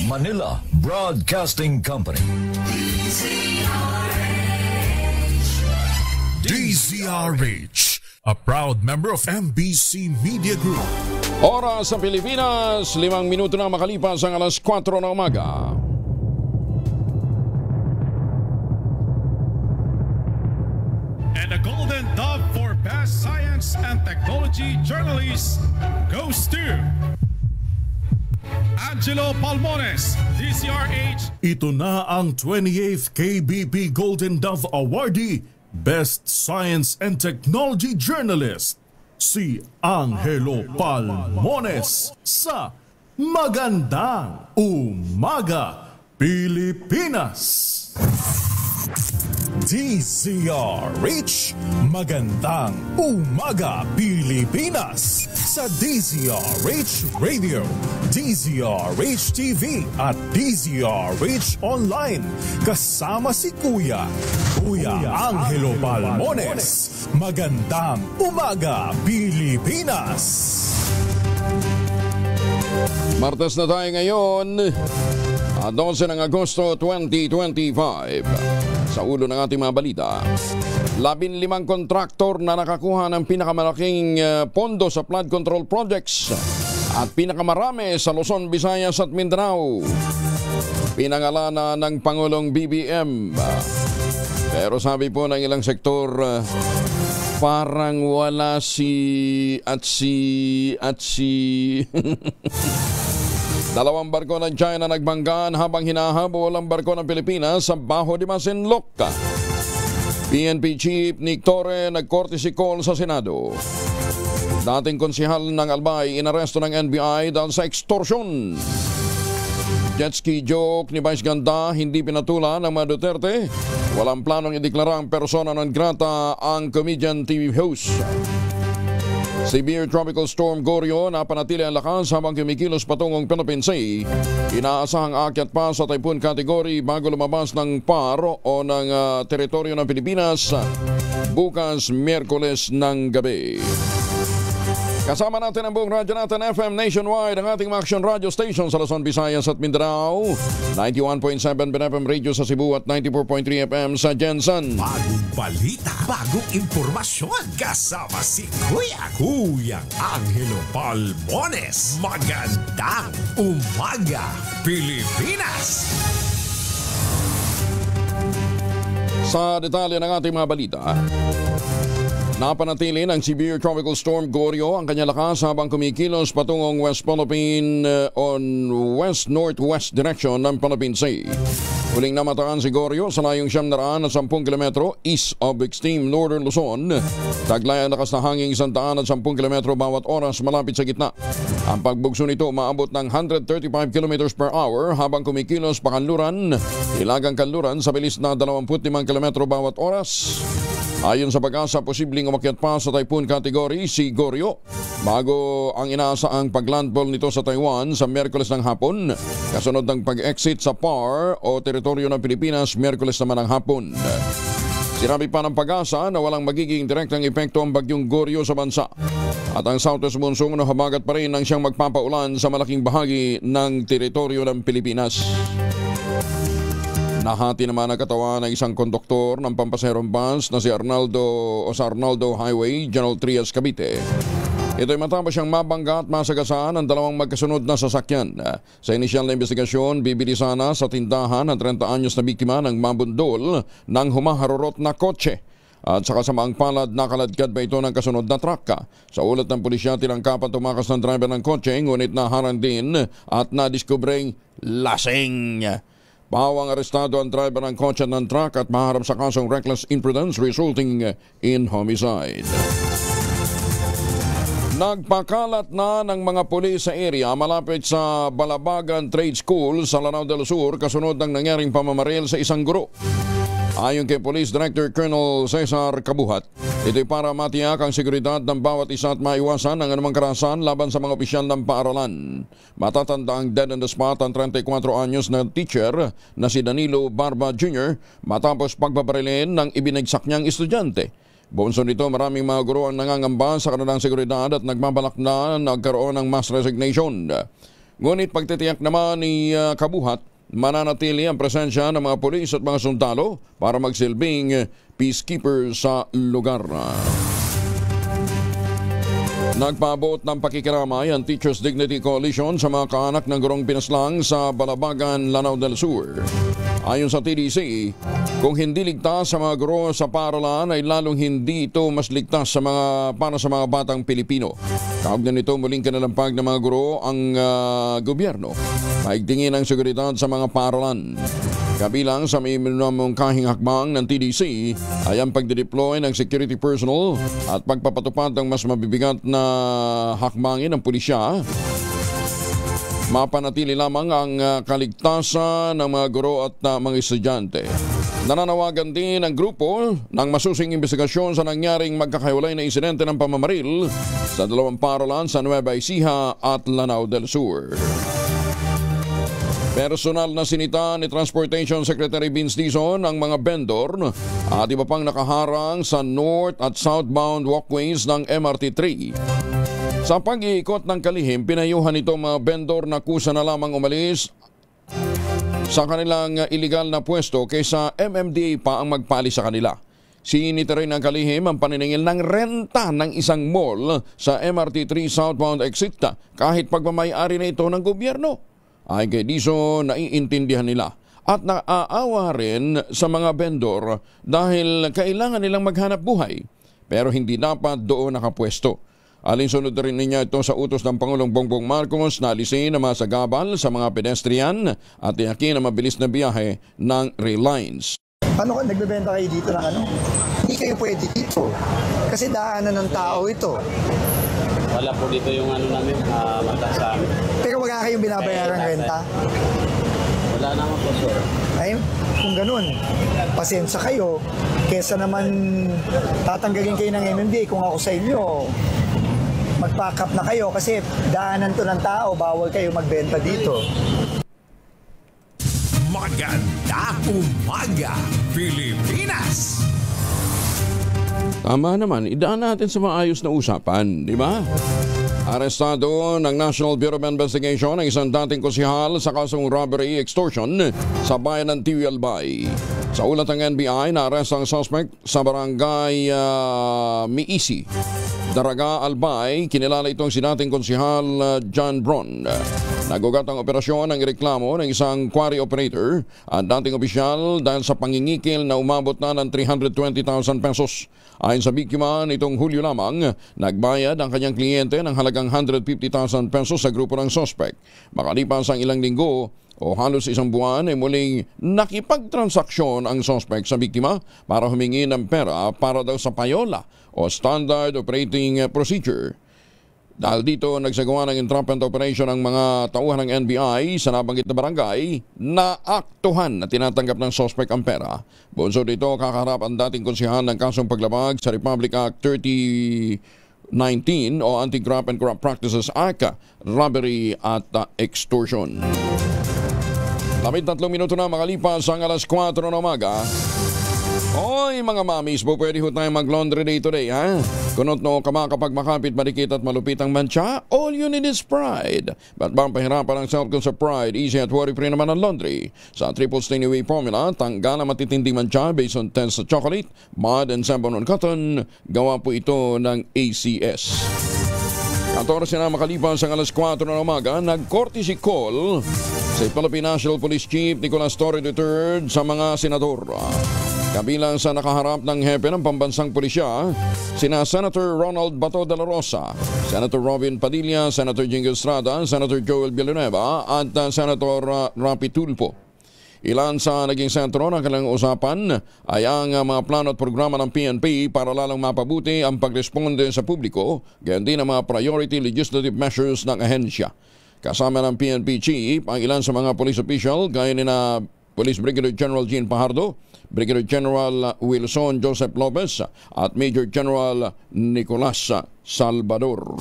Manila Broadcasting Company. DZRH, a proud member of MBC Media Group. Oras sa Pilipinas, 5 minuto na makalipas ang alas 4 ng umaga. And the Golden Dove for Best Science and Technology Journalist goes to Angelo Palmones, DZRH. Ito na ang 28th KBP Golden Dove Awardee, Best Science and Technology Journalist, si Angelo Palmones sa Magandang Umaga, Pilipinas. DZRH, Magandang Umaga, Pilipinas, sa DZRH Radio, DZRH TV at DZRH Online. Kasama si Kuya Angelo Palmones. Magandang Umaga, Pilipinas. Martes na tayo ngayon, 12 ng Agosto 2025. Sa ulo ng ating mga balita, 15 kontraktor na nakakuha ng pinakamalaking pondo sa flood control projects at pinakamarami sa Luzon, Visayas at Mindanao. Pinangalanan ng Pangulong BBM. Pero sabi po ng ilang sektor, parang wala si. Dalawang barko ng China nagbanggaan habang hinahabol ang barko ng Pilipinas sa Bajo de Masinloc. PNP Chief Nick Torre nag-courtesy call sa Senado. Dating konsihal ng Albay inaresto ng NBI dahil sa extortion. Jet ski joke ni Vice Ganda hindi pinatulan ng mga Duterte. Walang planong ideklara ang persona non grata ang comedian TV host. Severe Tropical Storm Goryo napanatili ang lakas habang kumikilos patungong Philippine Sea. Inaasahang aakyat pa sa typhoon category bago lumabas ng PAR o ng teritoryo ng Pilipinas bukas Miyerkules ng gabi. Kasama natin ang buong radyo natin FM nationwide ang ating action radio station sa Luzon, Visayas at Mindanao. 91.7 BNFM Radio sa Cebu at 94.3 FM sa Jensen. Bagong balita, bagong impormasyon. Kasama si Kuya Angelo Palmones. Magandang Umaga, Pilipinas. Sa detalye ng ating mga balita, napanatili ng Severe Tropical Storm Goryo ang kanyang lakas habang kumikilos patungong West Philippine on west-northwest direction ng Philippine Sea. Huling namataan si Goryo sa layong 710 kilometro east of extreme northern Luzon. Taglay ang lakas na hangin 110 kilometro bawat oras malapit sa gitna. Ang pagbugso nito umaabot ng 135 kilometers per hour habang kumikilos pa kanluran, hilagang kanluran sa bilis na 25 kilometro bawat oras. Ayon sa Pag-asa, posibleng umakyat pa sa typhoon category si Goryo bago ang inaasaang paglandfall nito sa Taiwan sa Miyerkules ng hapon, kasunod ng pag-exit sa PAR o teritoryo ng Pilipinas Miyerkules naman ng hapon. Sinabi pa ng Pag-asa na walang magiging direktang epekto ang bagyong Goryo sa bansa at ang southwest monsoon na habagat pa rin ang siyang magpapaulan sa malaking bahagi ng teritoryo ng Pilipinas. Nahati naman ang katawan ng isang konduktor ng pampaserong bus na si Arnaldo Highway, General Trias, Cavite. Ito'y matapos siyang mabangga at masagasaan ang dalawang magkasunod na sasakyan. Sa inisyal na investigasyon, bibili sana sa tindahan ang 30 anyos na biktima ng mabundol ng humaharurot na kotse. At sa kasamaang palad, nakaladkad pa ito ng kasunod na truck. Sa ulat ng pulisya, tinangkapan tumakas ng driver ng kotse, ngunit naharang din at nadiskubreng lasing. Pawang arestado ang driver ng kotse ng truck at maharap sa kasong reckless imprudence resulting in homicide. Nagpakalat na ng mga pulis sa area malapit sa Balabagan Trade School sa Lanao del Sur kasunod ng nangyaring pamamaril sa isang guro. Ayon kay Police Director Colonel Cesar Kabuhat, ito'y para matiyak ang seguridad ng bawat isa at maiwasan ang anumang karahasan laban sa mga opisyal ng paaralan. Matatanda ang dead on the spot ang 34 anyos na teacher na si Danilo Barba Jr. matapos pagbabarilin ng ibinagsak niyang estudyante. Bunso nito, maraming mga guro ang nangangamba sa kanilang seguridad at nagbabalak na nagkaroon ng mass resignation. Ngunit pagtitiyak naman ni Kabuhat, mananatili ang presensya ng mga pulis at mga sundalo para magsilbing peacekeeper sa lugar. Nagpaabot ng pakikiramay ang Teachers Dignity Coalition sa mga kaanak ng gurong pinaslang sa Balabagan, Lanao del Sur. Ayon sa TDC, kung hindi ligtas sa mga guro sa paaralan ay lalong hindi ito mas ligtas para sa mga batang Pilipino. Kaugnay nito muling kinalampag ng mga guro ang gobyerno. Maigtingin ang seguridad sa mga paaralan. Kabilang sa may minamungkahing hakbang ng TDC ay ang pagdedeploy ng security personnel at pagpapatupad ng mas mabibigat na hakbangin ng pulisya. Mapanatili lamang ang kaligtasan ng mga guro at mga estudyante. Nananawagan din ang grupo ng masusing investigasyon sa nangyaring magkakahiwalay na insidente ng pamamaril sa dalawang paaralan sa Nueva Ecija at Lanao del Sur. Personal na sinita ni Transportation Secretary Vince Dizon ang mga vendor at iba pang nakaharang sa north at southbound walkways ng MRT-3. Sa pag-iikot ng kalihim, pinayuhan ito mga vendor na kusa na lamang umalis sa kanilang iligal na pwesto kaysa MMDA pa ang magpaalis sa kanila. Sinita rin ng kalihim ang paniningil ng renta ng isang mall sa MRT-3 southbound exit kahit pagmamayari na ito ng gobyerno. Ay kay Dizon, naiintindihan nila at naaawa rin sa mga vendor dahil kailangan nilang maghanap buhay pero hindi dapat doon nakapwesto. Alinsunod rin niya ito sa utos ng Pangulong Bongbong Marcos na alisin na masagabal sa mga pedestrian at tiyakin ang mabilis na biyahe ng rail lines. Paano kung nagbebenta kayo dito ng ano? Hindi kayo pwede dito kasi daanan ng tao ito. Wala po dito yung ano namin, mata sa amin. Pero wala kayong binabayarang renta? Wala naman po, sir. Ay, kung ganun, pasensya kayo. Kesa naman tatanggalin kayo ng MMDA kung ako sa inyo, mag-pack up na kayo kasi daanan to ng tao, bawal kayo magbenta dito. Magandang umaga, Pilipinas! Tama naman, idaan natin sa maayos na usapan, di ba? Arestado ng National Bureau of Investigation ang isang dating konsehal sa kasong robbery extortion sa bayan ng Tiwi Albay. Sa ulat ng NBI, na-arrest ang suspect sa barangay Miisi, Daraga, Albay. Kinilala itong si dating konsehal John Bron. Nagugat ang operasyon ng reklamo ng isang quarry operator at dating opisyal dahil sa pangingikil na umabot na ng 320,000 pesos. Ayon sa biktima, nitong Hulyo lamang, nagbayad ang kanyang kliyente ng halagang 150,000 pesos sa grupo ng suspect. Makalipas ang ilang linggo o halos isang buwan ay muling nakipagtransaksyon ang suspect sa biktima para humingi ng pera para daw sa payola o standard operating procedure. Dahil dito, nagsagawa ng entrapment operation ang mga tauhan ng NBI sa nabanggit na barangay na aktuhan na tinatanggap ng suspect ang pera. Bunsod dito, kakaharap ang dating konsehal ng kasong paglabag sa Republic Act 3019 o Anti-Graft and Corrupt Practices Act, robbery at extortion. 13 minuto na makalipas ang alas 4 ng umaga. Oy mga mamis, po pwede ho tayong mag-laundry day today, ha? Kunot no ka kapag makapit, marikit at malupit ang mantsa, all you need is Pride. Ba't bang pahirapan ang self-con sa Pride? Easy at worry-free naman ang laundry. Sa Triple Stain Away Formula, tanggal ang matitinding mantsa based on test sa chocolate, mud and sabon on cotton. Gawa po ito ng ACS. 14 na makalipas ang alas 4 ng umaga, nag-courtesy call si Philippine National Police Chief Nicolas Torre III sa mga senador. Kabilang sa nakaharap ng hepe ng pambansang pulisya, sina Senator Ronald Bato de la Rosa, Senator Robin Padilla, Senator Jingo Estrada, Senator Joel Villanueva at Senator Rapi Tulfo. Ilan sa naging sentro ng kanilang usapan ay ang mga plano at programa ng PNP para lalong mapabuti ang pagresponde sa publiko, gayon din ang mga priority legislative measures ng ahensya. Kasama ng PNP Chief ang ilan sa mga police official gaya ni na Police Brigadier General Jean Pajardo, Brigadier General Wilson Joseph Lopez at Major General Nicolas Salvador.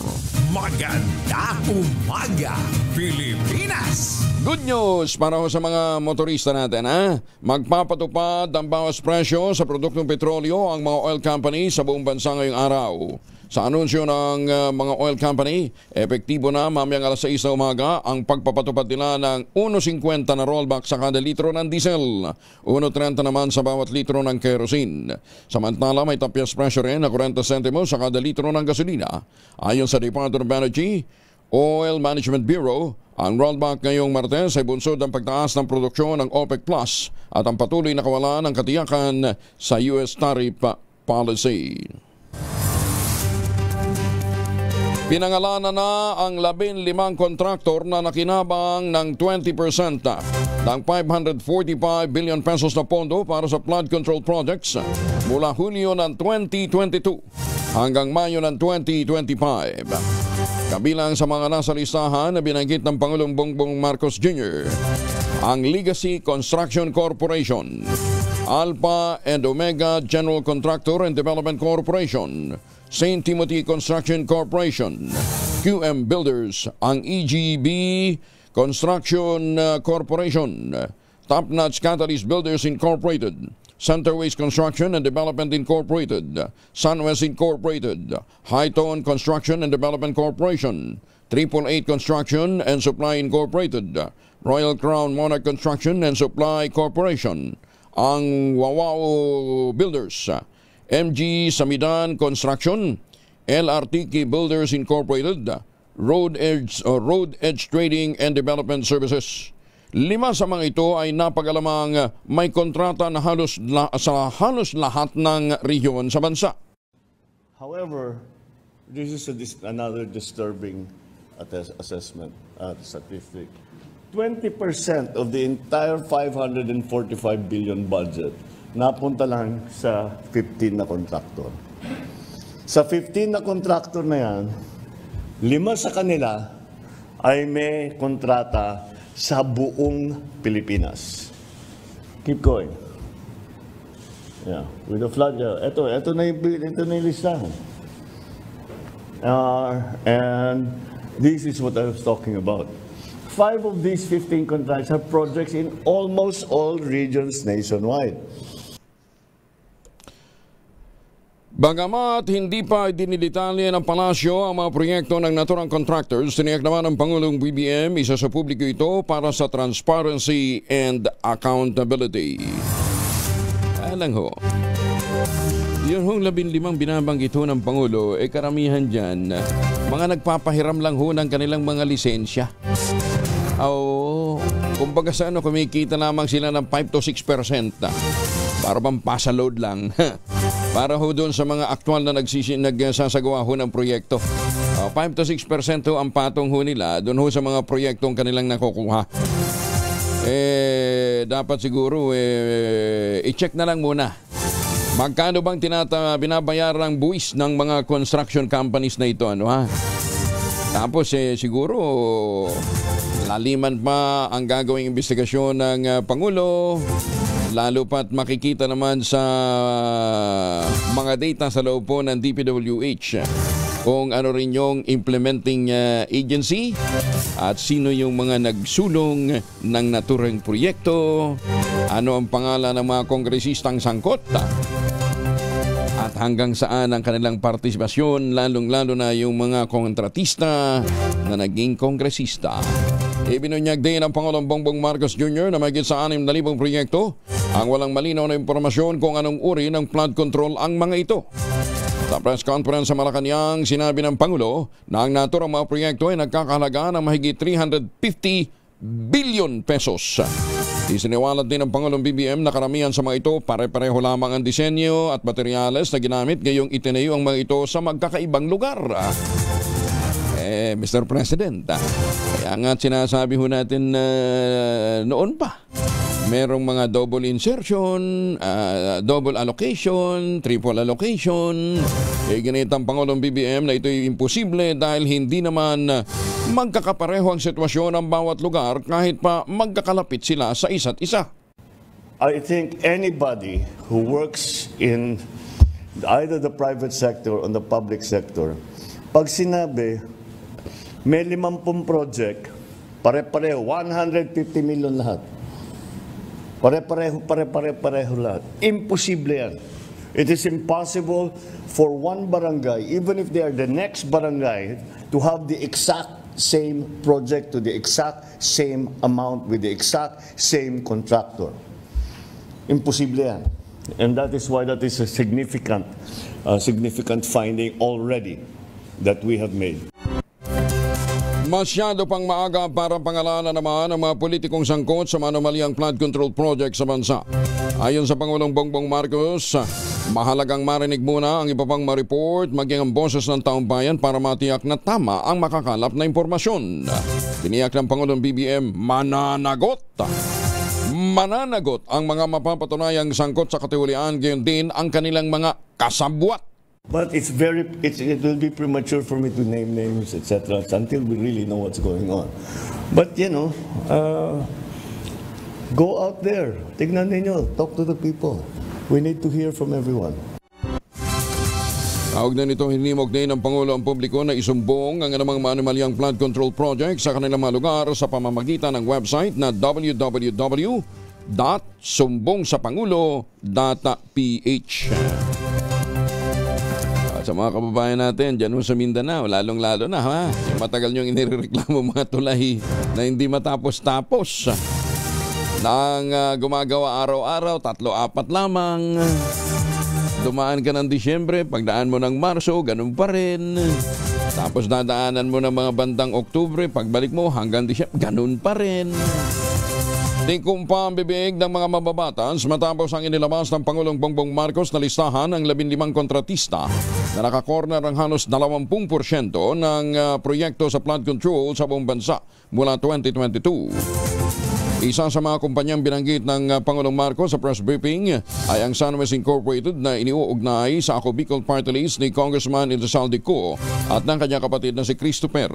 Magandang umaga, Pilipinas! Good news para sa mga motorista natin, ha? Magpapatupad ang bawas presyo sa produktong petrolyo ang mga oil company sa buong bansa ngayong araw. Sa anunsyo ng mga oil company, epektibo na mamayang alas 6 na umaga ang pagpapatupad nila ng 1.50 na rollback sa kada litro ng diesel, 1.30 naman sa bawat litro ng kerosene. Samantala, may tapyas presyo rin na 40 centimos sa kada litro ng gasolina. Ayon sa Department of Energy, Oil Management Bureau, ang rollback ngayong Martes ay bunsod ng pagtaas ng produksyon ng OPEC Plus at ang patuloy na kawalan ng katiyakan sa US tariff policy. Pinangalanan na ang 15 kontraktor na nakinabang ng 20% ng 545 billion pesos na pondo para sa flood control projects mula Hulyo ng 2022 hanggang Mayo ng 2025. Kabilang sa mga nasa listahan na binanggit ng Pangulong Bongbong Marcos Jr., ang Legacy Construction Corporation, Alpha and Omega General Contractor and Development Corporation, St. Timothy Construction Corporation, QM Builders, ang EGB Construction Corporation, Top Notch Catalyst Builders Incorporated, Centerways Construction and Development Incorporated, Sunwest Incorporated, Hightone Construction and Development Corporation, 888 Construction and Supply Incorporated, Royal Crown Monarch Construction and Supply Corporation, ang Wawao Builders, MG Samidan Construction, LRTK Builders Incorporated, Road Edge Trading and Development Services. 5 sa mga ito ay napag-alamang may kontrata na sa halos lahat ng rehiyon sa bansa. However, this is another disturbing assessment statistic. 20% of the entire 545 billion budget napunta lang sa 15 na kontraktor. Sa 15 na kontraktor na yan, 5 sa kanila ay may kontrata sa buong Pilipinas. Keep going. Yeah, with the flood. Ito na yung listahan. And this is what I was talking about. 5 of these 15 contracts have projects in almost all regions nationwide. Bagamat hindi pa dinidetalye ng palasyo ang mga proyekto ng naturang contractors, tiniyak naman ng Pangulong BBM isa sa publiko ito para sa transparency and accountability. Alang ho, yun hong 15 binabanggit ho ng Pangulo, karamihan dyan, mga nagpapahiram lang ho ng kanilang mga lisensya. Kumbaga sa kumikita lamang sila ng 5 to 6%. Para bang pasaload lang. Para ho doon sa mga aktual na nagsasagawa ho ng proyekto. 5 to 6% ho ang patong ho nila doon ho sa mga proyektong kanilang nakukuha. Dapat siguro i-check na lang muna. Magkano bang binabayarang buwis ng mga construction companies na ito? Tapos siguro laliman pa ang gagawing investigasyon ng Pangulo. Lalo pat makikita naman sa mga data sa loob po ng DPWH kung ano rin yung implementing agency at sino yung mga nagsulong ng naturang proyekto, ano ang pangalan ng mga kongresistang sangkot, at hanggang saan ang kanilang partisipasyon, lalong-lalo na yung mga kontratista na naging kongresista. Ibinunyag din ng Pangulong Bongbong Marcos Jr. na mahigit sa 6,000 proyekto ang walang malinaw na impormasyon kung anong uri ng flood control ang mga ito. Sa press conference sa Malacanang, sinabi ng Pangulo na ang naturang mga proyekto ay nagkakahalaga ng mahigit 350 billion pesos. Isiniwalat din ng Pangulong BBM na karamihan sa mga ito pare-pareho lamang ang disenyo at materyales na ginamit ngayong itinayo ang mga ito sa magkakaibang lugar. Mr. President, kaya nga sinasabi ho natin noon pa, merong mga double insertion, double allocation, triple allocation. Ginit ang Pangulong BBM na ito'y imposible dahil hindi naman magkakapareho ang sitwasyon ng bawat lugar kahit pa magkakalapit sila sa isa't isa. I think anybody who works in either the private sector or the public sector, pag sinabi may 50 project, pare-pareho, 150 million lahat. Pare-pareho lahat. Imposible yan. It is impossible for one barangay, even if they are the next barangay, to have the exact same project to the exact same amount with the exact same contractor. Imposible yan. And that is why that is a significant finding already that we have made. Masyado pang maaga para pangalanan naman ang mga politikong sangkot sa manumalyang flood control project sa bansa. Ayon sa Pangulong Bongbong Marcos, mahalagang marinig muna ang iba pang ma-report maging ang boses ng taong bayan para matiyak na tama ang makakalap na impormasyon. Tiniyak ng Pangulong BBM, mananagot ang mga mapapatunayang sangkot sa katiwalian, gayon din ang kanilang mga kasabwat. But it will be premature for me to name names, etc., until we really know what's going on. But, go out there, tignan ninyo, talk to the people. We need to hear from everyone. Tawag na nitong hinimok din ng Pangulo ang publiko na isumbong ang anumang manumalyang flood control project sa kanilang mga lugar sa pamamagitan ng website na www.sumbongsapangulo.ph. Sa mga kababayan natin dyan sa Mindanao, lalong-lalo na ha, yung matagal niyong inireklamo mga tulay na hindi matapos-tapos. Nang gumagawa araw-araw, 3-4 lamang. Dumaan ka ng Disyembre, pagdaan mo ng Marso, ganun pa rin. Tapos dadaanan mo ng mga bandang Oktubre, pagbalik mo hanggang Disyembre, ganun pa rin. Tingkumpa ang bibig ng mga mababatas matapos ang inilabas ng Pangulong Bongbong Marcos na listahan ng 15 kontratista na nakakorner ang halos 20% ng proyekto sa flood control sa buong bansa mula 2022. Isa sa mga kumpanyang binanggit ng Pangulong Marcos sa press briefing ay ang Sunwest Incorporated na iniuugnay sa Ako Bicol Party List ni Congressman Elizalde Co at ng kanyang kapatid na si Christopher.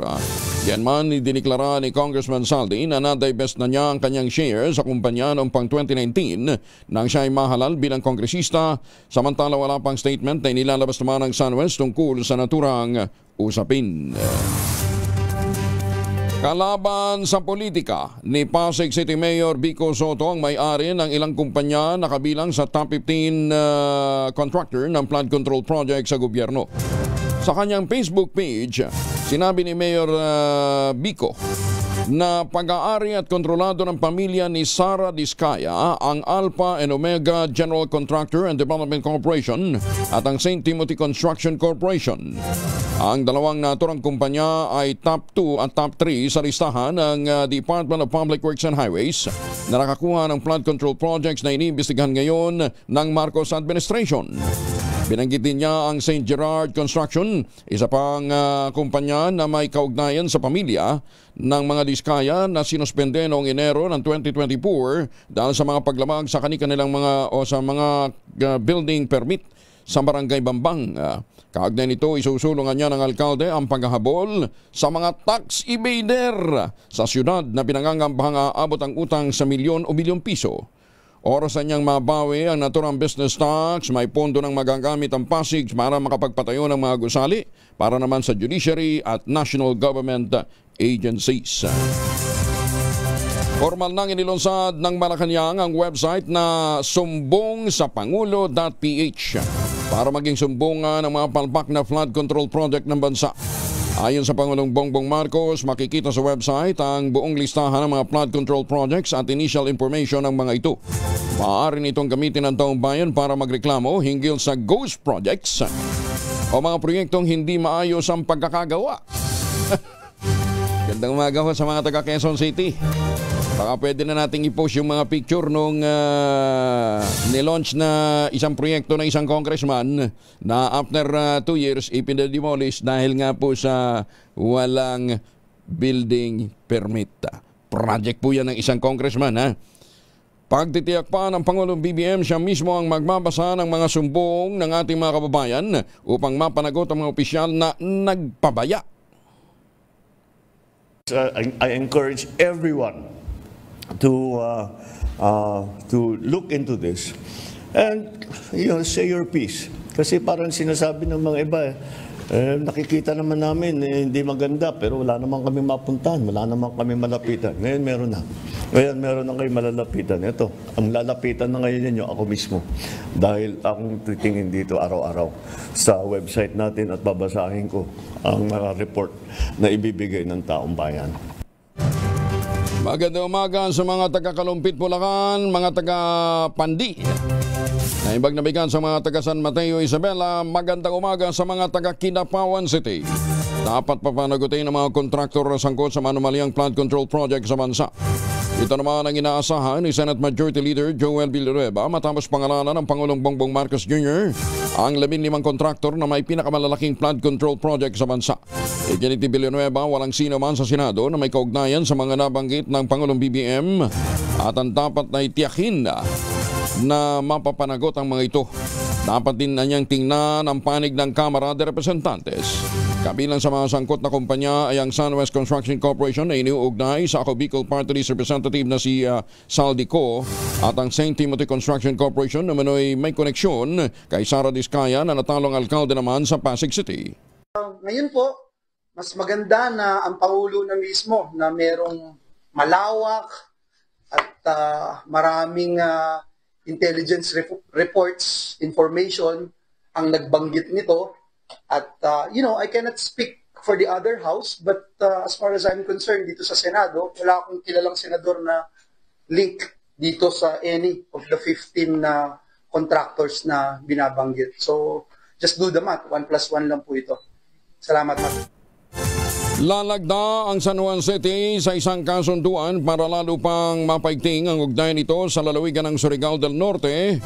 Yan man, diniklara ni Congressman Saldi na na-divest na niya ang kanyang share sa kumpanya noong pang 2019 nang siya ay mahalal bilang kongresista, samantala wala pang statement na inilalabas naman ng Sunwest tungkol sa naturang usapin. Kalaban sa politika ni Pasig City Mayor Vico Soto ang may-ari ng ilang kumpanya na kabilang sa top 15 contractor ng flood control project sa gobyerno. Sa kanyang Facebook page, sinabi ni Mayor Vico na pag-aari at kontrolado ng pamilya ni Sara Diskaya ang Alpha and Omega General Contractor and Development Corporation at ang St. Timothy Construction Corporation. Ang dalawang naturang kumpanya ay top 2 at top 3 sa listahan ng Department of Public Works and Highways na nakakuha ng flood control projects na iniimbestigahan ngayon ng Marcos Administration. Binanggit din niya ang St. Gerard Construction, isa pang kumpanya na may kaugnayan sa pamilya ng mga Diskaya na sinuspende noong Enero ng 2024 dahil sa mga paglamag sa kanilang mga o sa mga building permit sa Barangay Bambang. Kaugnay nito, isusulungan niya ng alkalde ang paghahabol sa mga tax evader sa syudad na pinangangambahang aabot ang utang sa milyon o bilyong piso. Orasan niyang mabawi ang naturang business tax, may pondo ng magagamit ang Pasig para makapagpatayo ng mga gusali para naman sa judiciary at national government agencies. Formal nang inilunsad ng Malacanang ang website na sumbongsapangulo.ph para maging sumbungan ng mga palpak na flood control project ng bansa. Ayon sa Pangulong Bongbong Marcos, makikita sa website ang buong listahan ng mga flood control projects at initial information ng mga ito. Maaari nitong gamitin ng taong bayan para magreklamo hinggil sa ghost projects o mga proyektong hindi maayos ang pagkakagawa. Gandang umaga ko sa mga taga Quezon City. Baka pwede na nating i-post yung mga picture nung nilaunch na isang proyekto ng isang congressman na after 2 years ipinademolish dahil nga po sa walang building permit. Project po yan ng isang congressman, ha? Pagtitiyak pa ng Pangulong BBM, siya mismo ang magbabasa ng mga sumbong ng ating mga kababayan upang mapanagot ang mga opisyal na nagpabaya. I encourage everyone to look into this and say your piece. Kasi parang sinasabi ng mga iba, Nakikita naman namin, hindi maganda, pero wala naman kami mapuntahan, wala naman kami malapitan. Ngayon meron na. Ngayon meron na kayo malalapitan. Ito, ang lalapitan na ngayon ninyo, ako mismo. Dahil akong titingin dito araw-araw sa website natin at babasahin ko ang mga report na ibibigay ng taong bayan. Magandang umaga sa mga taga-Kalumpit, Bulacan, mga taga-Pandi. Naibag na bigan sa mga taga San Mateo, Isabela. Magandang umaga sa mga taga-Kidapawan City. Dapat papanagutin ng mga kontraktor na sangkot sa manumalyang plant control project sa bansa. Ito naman ang inaasahan ni Senate Majority Leader Joel Villanueva matapos pangalanan ng Pangulong Bongbong Marcos Jr. ang 15 kontraktor na may pinakamalalaking plant control project sa bansa. Iginit ni Villanueva, walang sino man sa Senado na may kaugnayan sa mga nabanggit ng Pangulong BBM at ang dapat na itiyakin na mapapanagot ang mga ito. Dapat din na niyang tingnan ang panig ng Kamara de Representantes. Kabilang sa mga sangkot na kumpanya ay ang SunWest Construction Corporation na iniuugnay sa Ako Bicol Party List Representative na si Saldico at ang St. Timothy Construction Corporation na manoy may koneksyon kay Sara Diskaya na natalong alkalde naman sa Pasig City. Ngayon po, mas maganda na ang Pangulo na mismo na merong malawak at maraming intelligence reports, information ang nagbanggit nito. At, I cannot speak for the other house, but as far as I'm concerned, dito sa Senado, wala akong kilalang senador na link dito sa any of the 15 contractors na binabanggit. So, just do the math. 1 + 1 lang po ito. Salamat, Matt. Lalagda ang San Juan City sa isang kasunduan para lalo pang mapaigting ang ugnayan nito sa lalawigan ng Surigao del Norte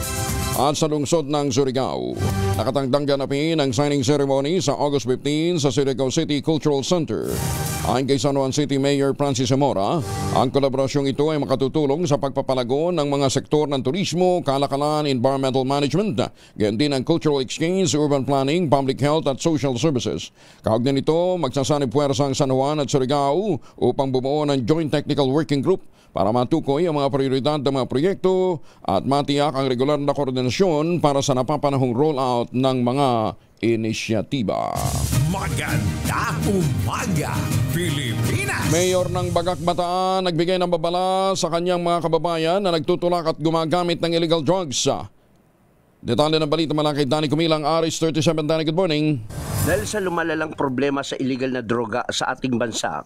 at sa lungsod ng Surigao. Nakatangdang ganapin ang signing ceremony sa August 15 sa Surigao City Cultural Center. Ayon kay San Juan City Mayor Francis Zamora, ang kolaborasyong ito ay makatutulong sa pagpapalago ng mga sektor ng turismo, kalakalan, environmental management, gayon din ang cultural exchange, urban planning, public health at social services. Kaugnay nito, magsasanib puwersa ang San Juan at Surigao upang bumuo ng Joint Technical Working Group para matukoy ang mga prioridad ng mga proyekto at matiyak ang regular na koordinasyon para sa napapanahong rollout ng mga inisyatiba. Magandang umaga, Pilipinas! Mayor ng Bagak Bataan nagbigay ng babala sa kanyang mga kababayan na nagtutulak at gumagamit ng illegal drugs. Detalye ng balita mula kay Danny Kumilang, Aris 37. Danny, good morning. Dahil sa lumalalang problema sa illegal na droga sa ating bansa,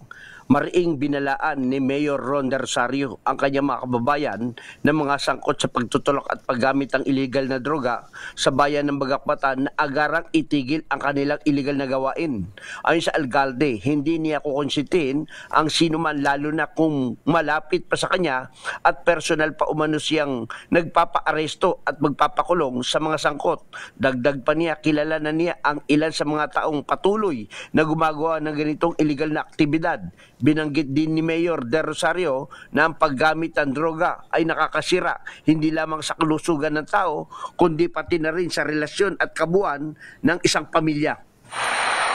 mariing binalaan ni Mayor Ron Rosario ang kanyang mga kababayan ng mga sangkot sa pagtutulak at paggamit ng illegal na droga sa bayan ng Bagakbatan na agarang itigil ang kanilang illegal na gawain. Ayon sa alkalde, hindi niya kukonsitin ang sinuman lalo na kung malapit pa sa kanya at personal pa umano siyang nagpapaaresto at magpapakulong sa mga sangkot. Dagdag pa niya, kilala na niya ang ilan sa mga taong patuloy na gumagawa ng ganitong illegal na aktibidad. Binanggit din ni Mayor De Rosario na ang paggamit ng droga ay nakakasira hindi lamang sa kalusugan ng tao, kundi pati na rin sa relasyon at kabuuan ng isang pamilya.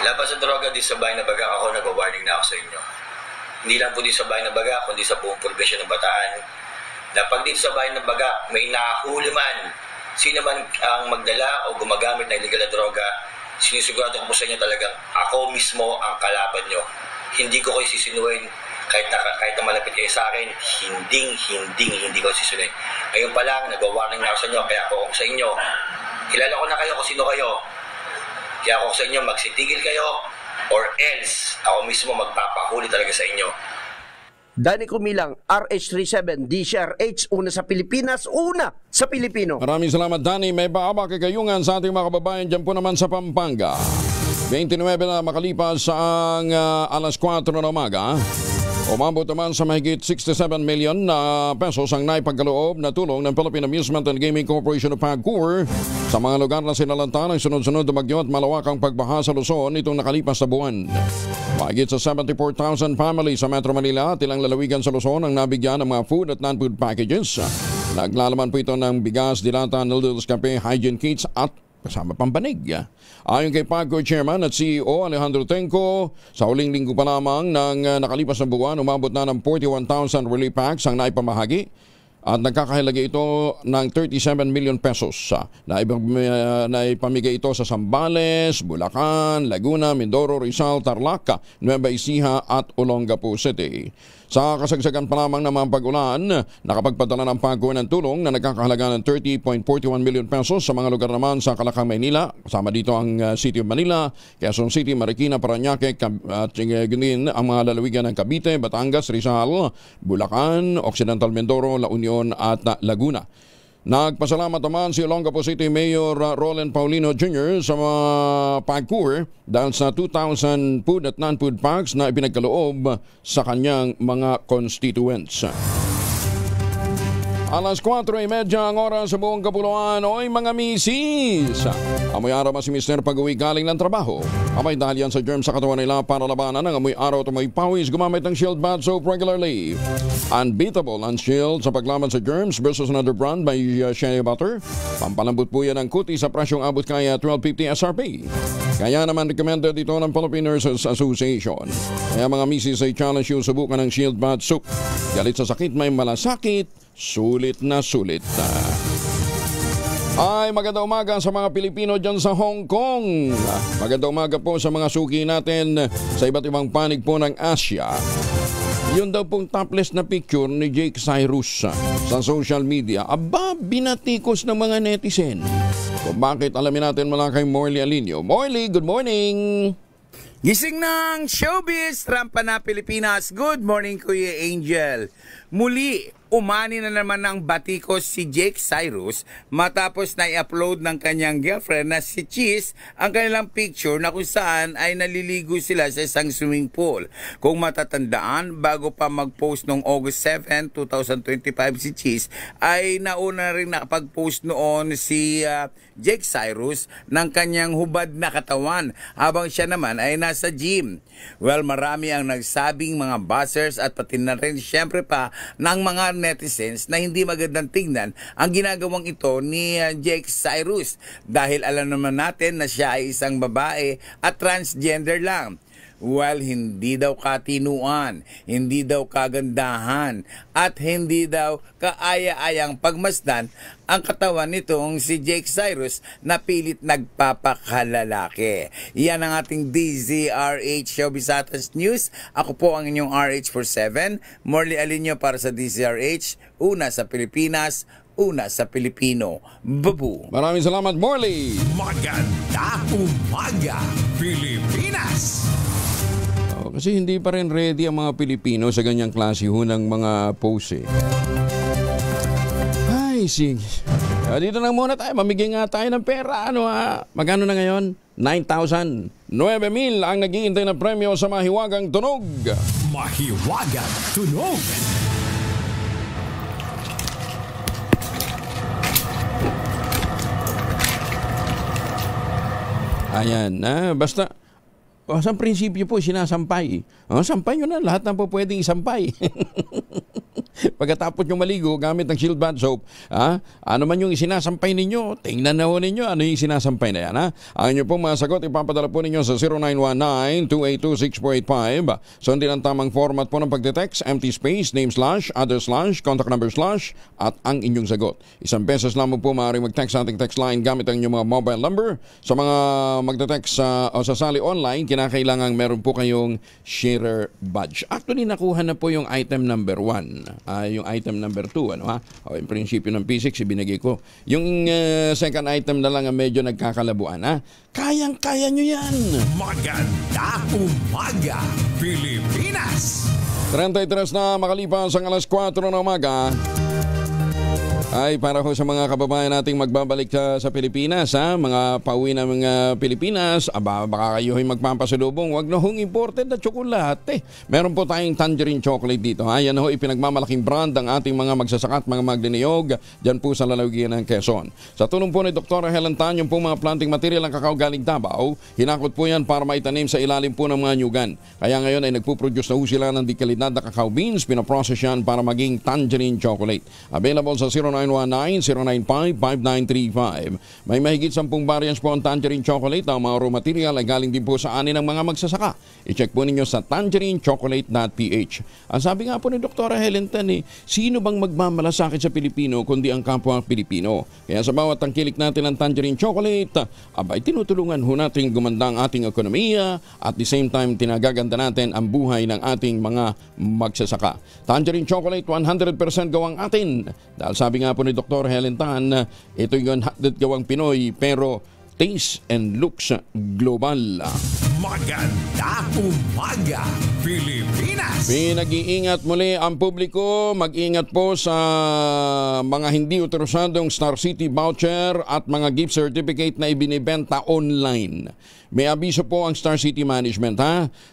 Laban sa droga, di sa bayan na Bagak ako, nag-warning na ako sa inyo. Hindi lang po di sa bayan na Bagak, kundi sa buong probinsya ng Bataan. Na pag dito sa bayan ng Bagak, may nakahuli man, sino man ang magdala o gumagamit ng illegal na droga, sinisigurado ko po sa inyo talagang ako mismo ang kalaban nyo. Hindi ko kayo sisinuin kahit na malapit kayo sa akin, hindi ko sisinuin. Ngayon pa lang, nag-warning na ako sa inyo, kaya ako sa inyo, kilala ko na kayo kung sino kayo. Kaya ako sa inyo, magsitigil kayo or else ako mismo magpapahuli talaga sa inyo. Danny Kumilang, RH37, DCRH, una sa Pilipinas, una sa Pilipino. Maraming salamat, Danny. May paaba kagayungan sa ating mga kababayan dyan po naman sa Pampanga. 29 na makalipas sa alas 4 na umaga. Umabot naman sa mahigit 67 million na pesos ang naipagkaloob na tulong ng Philippine Amusement and Gaming Corporation of PAGCOR sa mga lugar na sinalanta ng sunod-sunod na bagyo at malawakang pagbaha sa Luzon itong nakalipas na buwan. Mahigit sa 74,000 families sa Metro Manila at ilang lalawigan sa Luzon ang nabigyan ng mga food at non-food packages. Naglalaman po ito ng bigas, dilata, noodles, kape, hygiene kits at kasama pampanig. Ayon kay PAGCOR Chairman at CEO Alejandro Tenco, sa huling linggo pa lamang ng nakalipas na buwan, umabot na ng 41,000 relief packs ang naipamahagi at nagkakahalaga ito ng 37 million pesos. Na ipamigay ito sa Zambales, Bulacan, Laguna, Mindoro, Rizal, Tarlac, Nueva Ecija at Olongapo City. Sa kasagsagan pa lamang ng mga pag-ulan, nakapagpadala ng pagkuha ng tulong na nagkakahalaga ng 30.41 million pesos sa mga lugar naman sa Calacang, Maynila. Kasama dito ang City of Manila, Quezon City, Marikina, Parañaque at din ang mga lalawigan ng Cavite, Batangas, Rizal, Bulacan, Occidental Mindoro, La Union at Laguna. Nagpasalamat naman si Olongapo City Mayor Roland Paulino Jr. sa mga pagkur dahil sa 2,000 food at non-food packs na ipinagkaloob sa kanyang mga constituents. Alas 4:30 ang oras sa buong Kapuluan. Oy mga misis! Amoy araw ba si Mr. pag-uwi galing ng trabaho? Abay dahil yan sa germs sa katawan nila para labanan ang amoy araw at amoy pawis, gumamit ng Shield Bath Soap regularly. Unbeatable ang Shield sa paglaban sa germs versus another brand by Shea Butter. Pampalambot po yan ang kuti sa presyong abot kaya 12.50 SRP. Kaya naman recommended ito ng Philippine Nurses Association. Kaya mga misis ay challenge yung subukan ng Shield Bath Soap. Galit sa sakit may malasakit, sulit na sulit na. Ay, magandang umaga sa mga Pilipino dyan sa Hong Kong. Magandang umaga po sa mga suki natin sa iba't ibang panig po ng Asia. Yun daw pong topless na picture ni Jake Cyrus sa social media. Aba, binatikos ng mga netizen. So, bakit alamin natin mula kay Morley Alinio. Morley, good morning! Gising ng showbiz, Trampa na Pilipinas. Good morning, Kuya Angel. Muli, umani na naman ng batikos si Jake Cyrus matapos na i-upload ng kanyang girlfriend na si Cheese ang kanilang picture na kung saan ay naliligo sila sa isang swimming pool. Kung matatandaan, bago pa mag-post noong August 7, 2025 si Cheese, ay nauna rin nakapag-post noon si Jake Cyrus ng kanyang hubad na katawan habang siya naman ay nasa gym. Well, marami ang nagsabing mga buzzers at pati na rin syempre pa ng mga netizens na hindi magandang tingnan ang ginagawang ito ni Jake Cyrus dahil alam naman natin na siya ay isang babae at transgender lang. Well, hindi daw katinuan, hindi daw kagandahan, at hindi daw kaaya-ayang pagmasdan ang katawan nitong si Jake Cyrus na pilit nagpapakalalaki. Yan ang ating DZRH Showbizatas News. Ako po ang inyong RH47, Morley Alinio para sa DZRH, una sa Pilipinas, una sa Pilipino. Babu. Maraming salamat, Morley. Maganda umaga, Pilipinas. Kasi hindi pa rin ready ang mga Pilipino sa ganyang klase ho ng mga pose. Ay, sige. Dito na muna tayo. Mamigay nga tayo ng pera. Ano ha? Magkano na ngayon? 9,000. 9,000 ang naghihintay na premyo sa Mahiwagang Tunog. Mahiwagang Tunog. Ayan. Basta... sa prinsipyo po, sinasampay. Sampay nyo na, lahat na po pwedeng isampay. Pagkatapos nyo maligo, gamit ng Shield Bath Soap, ano man yung sinasampay ninyo, tingnan na ho ninyo ano yung sinasampay na yan. Ang inyo pong mga sagot, ipapadala po ninyo sa 0919-282-6485. Sundin ang tamang format po ng pagdetext, empty space, name slash, other slash, contact number slash, at ang inyong sagot. Isang beses lamang po maaaring mag-text sa ating text line gamit ang inyong mga mobile number. Sa mga magdetext o sasali online, kinakailangan meron po kayong sharer badge. Actually, nakuha na po yung item number 1. Yung item number 2, yung prinsipyo ng P6, ibinigay ko. Yung second item na lang ang medyo nagkakalabuan, Kayang-kaya nyo yan! Maganda umaga, Pilipinas! 33 na makalipas ang alas 4 ng umaga. Ay, para ho sa mga kababayan nating magbabalik sa Pilipinas, mga pauwi ng mga Pilipinas, baka kayo ay magpapasalubong, wag na hong imported na tsokolate. Meron po tayong tangerine chocolate dito. Yan ho, ipinagmamalaking brand ang ating mga magsasaka at mga magdiniyog dyan po sa lalawigan ng Quezon. Sa tulong po ni Dr. Helen Tan, yung po mga planting material ng kakao galing Davao, hinakot po yan para maitanim sa ilalim po ng mga nyugan. Kaya ngayon ay nagpuproduce na ho sila ng dikalidad na kakao beans, pinaprocess yan para maging tangerine chocolate. Available sa 0919-095-5935. May mahigit 10 variants po ang Tangerine Chocolate. Ang mga raw material ay galing din po sa ani ng mga magsasaka. I-check po ninyo sa tangerinechocolate.ph. Ang sabi nga po ni Dr. Helen Tan, sino bang magmamalasakit sa Pilipino kundi ang kapwa Pilipino? Kaya sa bawat tangkilik natin ng Tangerine Chocolate, abay tinutulungan ho natin gumanda ang ating ekonomiya at the same time tinagaganda natin ang buhay ng ating mga magsasaka. Tangerine Chocolate, 100% gawang atin. Dahil sabi nga po ni Dr. Helen Tan, ito yung 100 gawang Pinoy pero taste and looks global. Maganda umaga, Pilipinas! Pinag-iingat muli ang publiko. Mag-ingat po sa mga hindi otorisadong Star City voucher at mga gift certificate na ibinibenta online. May abiso po ang Star City Management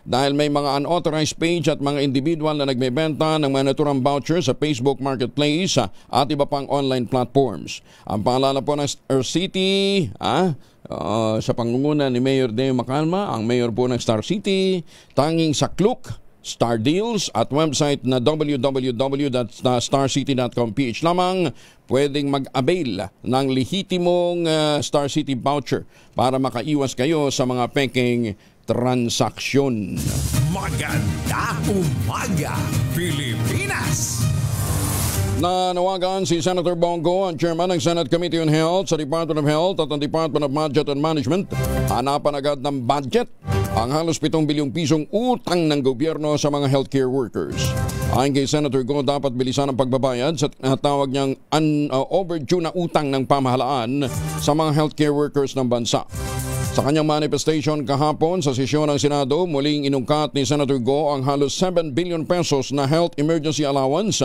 dahil may mga unauthorized page at mga individual na nagbebenta ng mga naturang voucher sa Facebook Marketplace at iba pang online platforms. Ang paalala po ng Star City sa pangunguna ni Mayor Deo Macalma, ang mayor po ng Star City, tanging sa Klook, Star Deals at website na www.starcity.com.ph lamang pwedeng mag-avail ng lehitimong Star City voucher para makaiwas kayo sa mga peking transaksyon. Maganda umaga, Pilipinas! Nanawagan si Senator Bongo, ang chairman ng Senate Committee on Health sa Department of Health at ang Department of Budget and Management, hanapan agad ng budget ang halos 7 bilyong pisong utang ng gobyerno sa mga healthcare workers. Ayon kay Senator Go, dapat bilisan ang pagbabayad sa tawag niyang overdue na utang ng pamahalaan sa mga healthcare workers ng bansa. Sa kanyang manifestation kahapon sa sesyon ng Senado, muling inungkat ni Senator Go ang halos 7 billion pesos na Health Emergency Allowance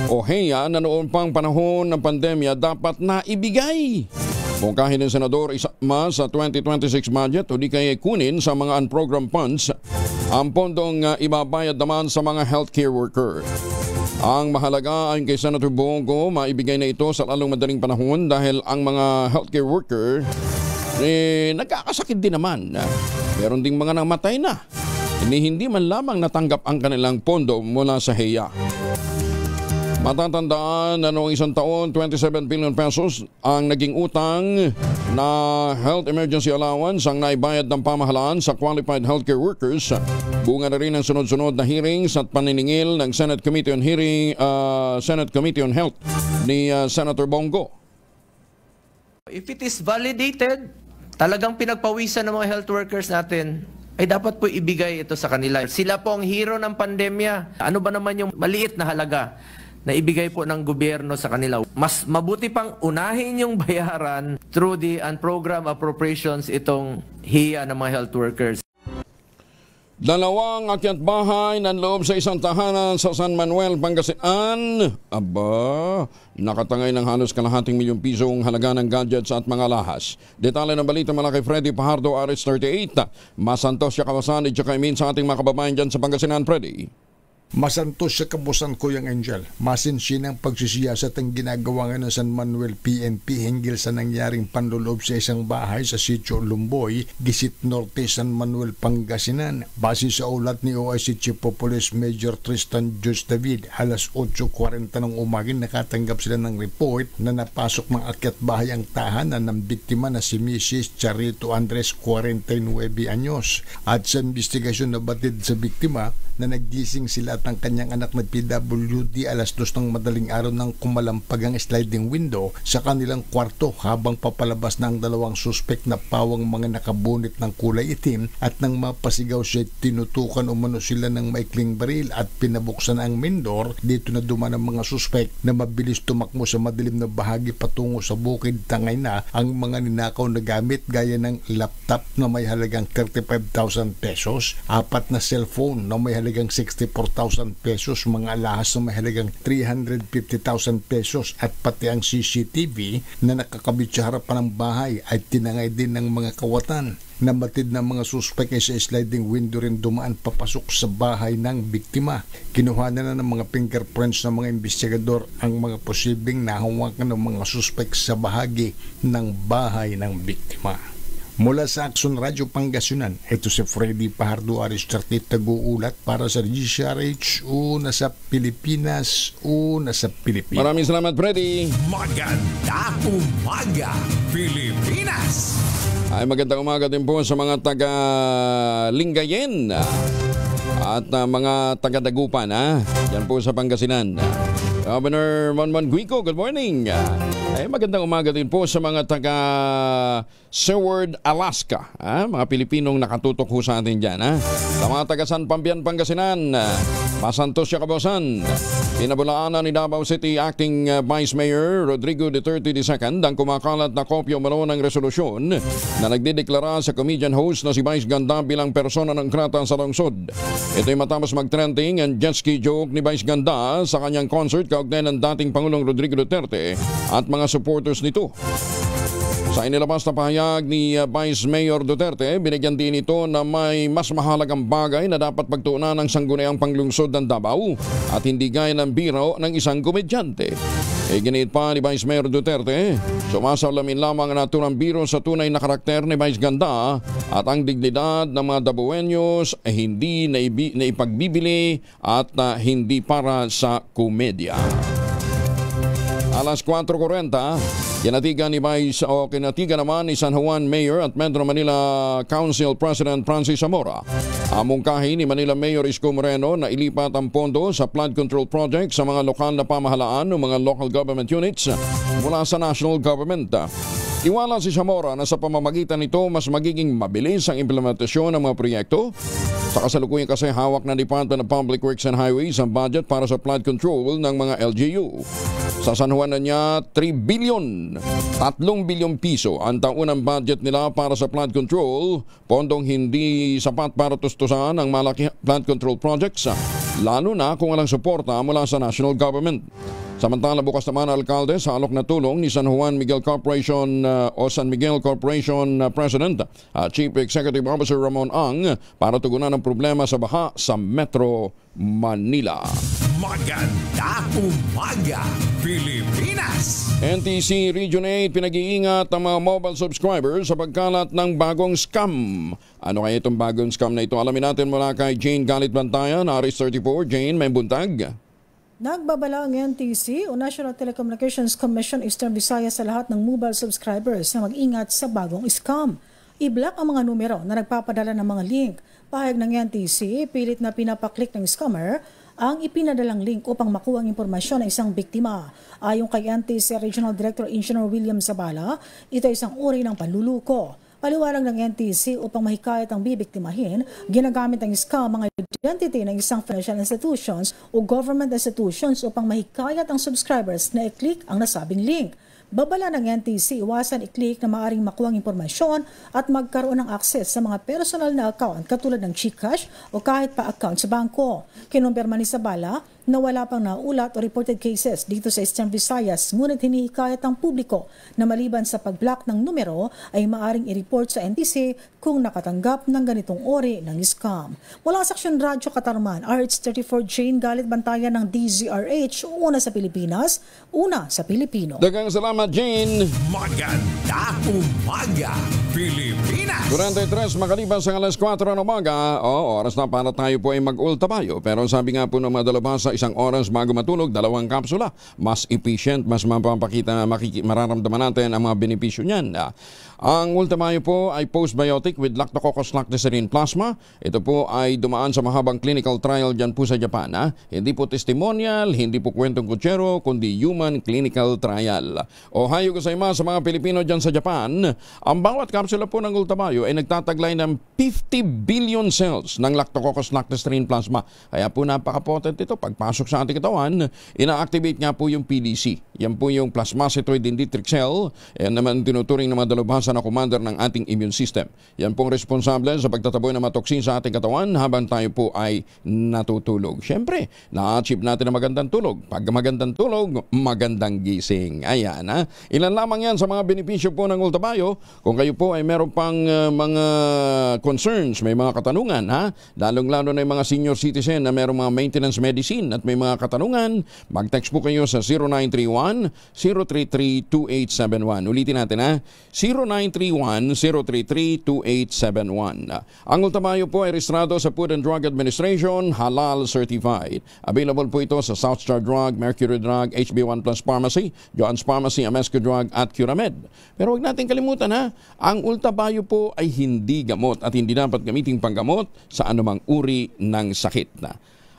o HEA na noon pang panahon ng pandemya dapat na ibigay. Mungkahin ng Senador isama sa 2026 budget o di kaya kunin sa mga unprogrammed funds ang pondong ibabayad naman sa mga healthcare worker. Ang mahalaga ayon kay Senator Bongo, maibigay na ito sa lalong madaling panahon dahil ang mga healthcare worker nagkakasakit din naman. Meron ding mga namatay na. Hindi man lamang natanggap ang kanilang pondo mula sa HEA. Matatandaan na noong isang taon, 27 billion pesos ang naging utang na Health Emergency Allowance ang naibayad ng pamahalaan sa qualified healthcare workers. Bunga na rin ang sunod-sunod na hearings at paniningil ng Senate Committee on Health ni Senator Bongo. If it is validated, talagang pinagpawisan ng mga health workers natin, ay dapat po ibigay ito sa kanila. Sila po ang hero ng pandemya. Ano ba naman yung maliit na halaga na ibigay po ng gobyerno sa kanila? Mas mabuti pang unahin yung bayaran through the program appropriations itong HEA ng mga health workers. Dalawang akyat bahay ng loob sa isang tahanan sa San Manuel, Pangasinan. Nakatangay ng halos kalahating milyong pisong halaga ng gadgets at mga lahas. Detalye ng balita mula kay Freddy Pajardo, RH38. Masantos siya kawasan at saka imin sa ating mga kababayan dyan sa Pangasinan, Freddy. Masantos sa kabusan ko yung Angel. Masinsin ang pagsisiyasat ang ginagawa ng San Manuel PNP hinggil sa nangyaring panluloob sa isang bahay sa Sitio Lumboy, Gisit Norte, San Manuel, Pangasinan. Base sa ulat ni OIC Chief of Police Major Tristan Jus David, alas 8:40 ng umaga nakatanggap sila ng report na napasok ng akyat bahay ang tahanan ng biktima na si Mrs. Charito Andres, 49 anyos. At sa investigasyon na batid sa biktima na naggising sila at ang kanyang anak na PWD alas 2 ng madaling araw nang kumalampag ang sliding window sa kanilang kwarto habang papalabas na ang dalawang suspect na pawang mga nakabunit ng kulay itim at nang mapasigaw siya tinutukan umano sila ng maikling baril at pinabuksan ang main door. Dito na duman ang mga suspect na mabilis tumakbo sa madilim na bahagi patungo sa bukid. Tangay na ang mga ninakaw na gamit gaya ng laptop na may halagang 35,000 pesos, 4 na cellphone na may halagang 64,000 pesos, mga alahas na may halagang 350,000 pesos at pati ang CCTV na nakakabit sa harapan ng bahay ay tinangay din ng mga kawatan. Namatid ng mga suspect ay sa sliding window rin dumaan papasok sa bahay ng biktima. Kinuha na ng mga fingerprints ng mga investigador ang mga posibleng nahawakan ng mga suspect sa bahagi ng bahay ng biktima. Mula sa Action Radio Pangasinan, ito si Freddy Pajardo Aristarti taguulat para sa GCRH, una sa Pilipinas, una sa Pilipinas. Maraming salamat, Freddy. Magandang umaga, Pilipinas! Ay magandang umaga din po sa mga taga-Lingayen at mga taga-Dagupan. Yan po sa Pangasinan. Governor Monmon Guico, good morning. Ay magandang umaga din po sa mga taga Seward, Alaska. Mga Pilipinong nakatutok ho sa atin dyan. Sa mga taga San Pambian, Pangasinan, Masantos Yakabosan, pinabulaanan ni Davao City Acting Vice Mayor Rodrigo Duterte II ang kumakalat na kopya umano ng resolusyon na nagdideklara sa comedian host na si Vice Ganda bilang persona ng krata sa lungsod. Ito'y matapos mag-trending ang jet ski joke ni Vice Ganda sa kanyang concert kaugnay ng dating Pangulong Rodrigo Duterte at mga supporters nito. Sa inilabas na pahayag ni Vice Mayor Duterte, binigyan din ito na may mas mahalagang bagay na dapat pagtuunan ng sangguniang panglungsod ng Davao at hindi gaya ng biro ng isang komedyante. Ginit pa ni Vice Mayor Duterte, sumasalamin lamang ang naturang biro sa tunay na karakter ni Vice Ganda at ang dignidad ng mga Dabawenyos ay hindi na ipagbibili at hindi para sa komedya. Alas 4:40, kinatigan naman ni San Juan Mayor at Metro Manila Council President Francis Zamora ang mungkahi ni Manila Mayor Isko Moreno na ilipat ang pondo sa flood control project sa mga lokal na pamahalaan o mga local government units mula sa national government. Iwala si Zamora na sa pamamagitan nito mas magiging mabilis ang implementasyon ng mga proyekto. Sa kasalukuyan kasi hawak ng Department of Public Works and Highways ang budget para sa flood control ng mga LGU. Sa San Juan na niya, 3 billion piso ang taunang budget nila para sa flood control, pondong hindi sapat para tustusan ang malaki flood control projects, lalo na kung walang suporta mula sa national government. Samantala bukas naman ang alkalde sa alok na tulong ni San Miguel Corporation President Chief Executive Officer Ramon Ang para tugunan ang problema sa baha sa Metro Manila. Magandang umaga, Pilipinas! NTC Region 8 pinag-iingat ang mga mobile subscribers sa pagkalat ng bagong scam. Ano kaya itong bagong scam na ito? Alamin natin mula kay Jane Galit Bantayan, RS34. Jane, may buntag. Nagbabala ang NTC o National Telecommunications Commission Eastern Visayas sa lahat ng mobile subscribers na mag-ingat sa bagong scam. I-block ang mga numero na nagpapadala ng mga link. Pahayag ng NTC, pilit na pinapaklik ng scammer ang ipinadalang link upang makuha ang impormasyon ng isang biktima. Ayon kay NTC Regional Director Engineer William Zabala, ito ay isang uri ng panluluko. Paliwanag ng NTC upang mahikayat ang bibiktimahin, ginagamit ang scam mga identity ng isang financial institutions o government institutions upang mahikayat ang subscribers na i-click ang nasabing link. Babala ng NTC, iwasan i-click na maaaring makuha ang impormasyon at magkaroon ng access sa mga personal na account katulad ng GCash o kahit pa account sa bangko. Kinumpirma ni Zabala na wala pang naulat o reported cases dito sa Eastern Visayas, ngunit hinihikayat ang publiko na maliban sa pag-block ng numero ay maaaring i-report sa NTC kung nakatanggap ng ganitong uri ng scam. Mula sa Action Radio Katarman, RH34 Jane Galit Bantayan ng DZRH, una sa Pilipinas, una sa Pilipino. Dagang salamat, Jane. Magandang umaga, Pilipinas! 43 makaliban sa alas 4 ng umaga, oras na para tayo po ay mag-ultabayo. Pero sabi nga po ng mga dalabasa, isang oras bago matulog, 2 kapsula. Mas efficient, mas mapapakita, mararamdaman natin ang mga benepisyo niyan. Ang ultamayo po ay postbiotic with Lactococcus lactoserine plasma. Ito po ay dumaan sa mahabang clinical trial dyan po sa Japan. Hindi po testimonial, hindi po kwentong kutsero, kundi human clinical trial. Ohayo gozaimasu sa mga Pilipino dyan sa Japan. Ang bawat kapsula po ng ultamayo ay nagtataglay ng 50 billion cells ng Lactococcus lactoserine plasma. Kaya po napaka-potent ito. Pagpasok sa ating katawan, ina-activate nga po yung PDC. Yan po yung plasmacytoid dendritic cell. Yan naman tinuturing ng mga dalubhasa na commander ng ating immune system. Yan pong responsable sa pagtataboy ng mga toksin sa ating katawan habang tayo po ay natutulog. Siyempre, na-achieve natin ang magandang tulog. Pag magandang tulog, magandang gising. Ayan, ha? Ilan lamang yan sa mga benepisyo po ng ultamayo. Kung kayo po ay meron pang mga concerns, may mga katanungan, ha? Lalong-lalo na yung mga senior citizen na merong mga maintenance medicine at may mga katanungan, mag-text po kayo sa 0931-033-2871. Ulitin natin ha, 0931-033-2871. Ang Ultamayo po ay rehistrado sa Food and Drug Administration, halal certified. Available po ito sa South Star Drug, Mercury Drug, HB1 Plus Pharmacy, Joann's Pharmacy, Amesco Drug at Curamed. Pero huwag natin kalimutan ha, ang Ultamayo po ay hindi gamot at hindi dapat gamiting panggamot sa anumang uri ng sakit na.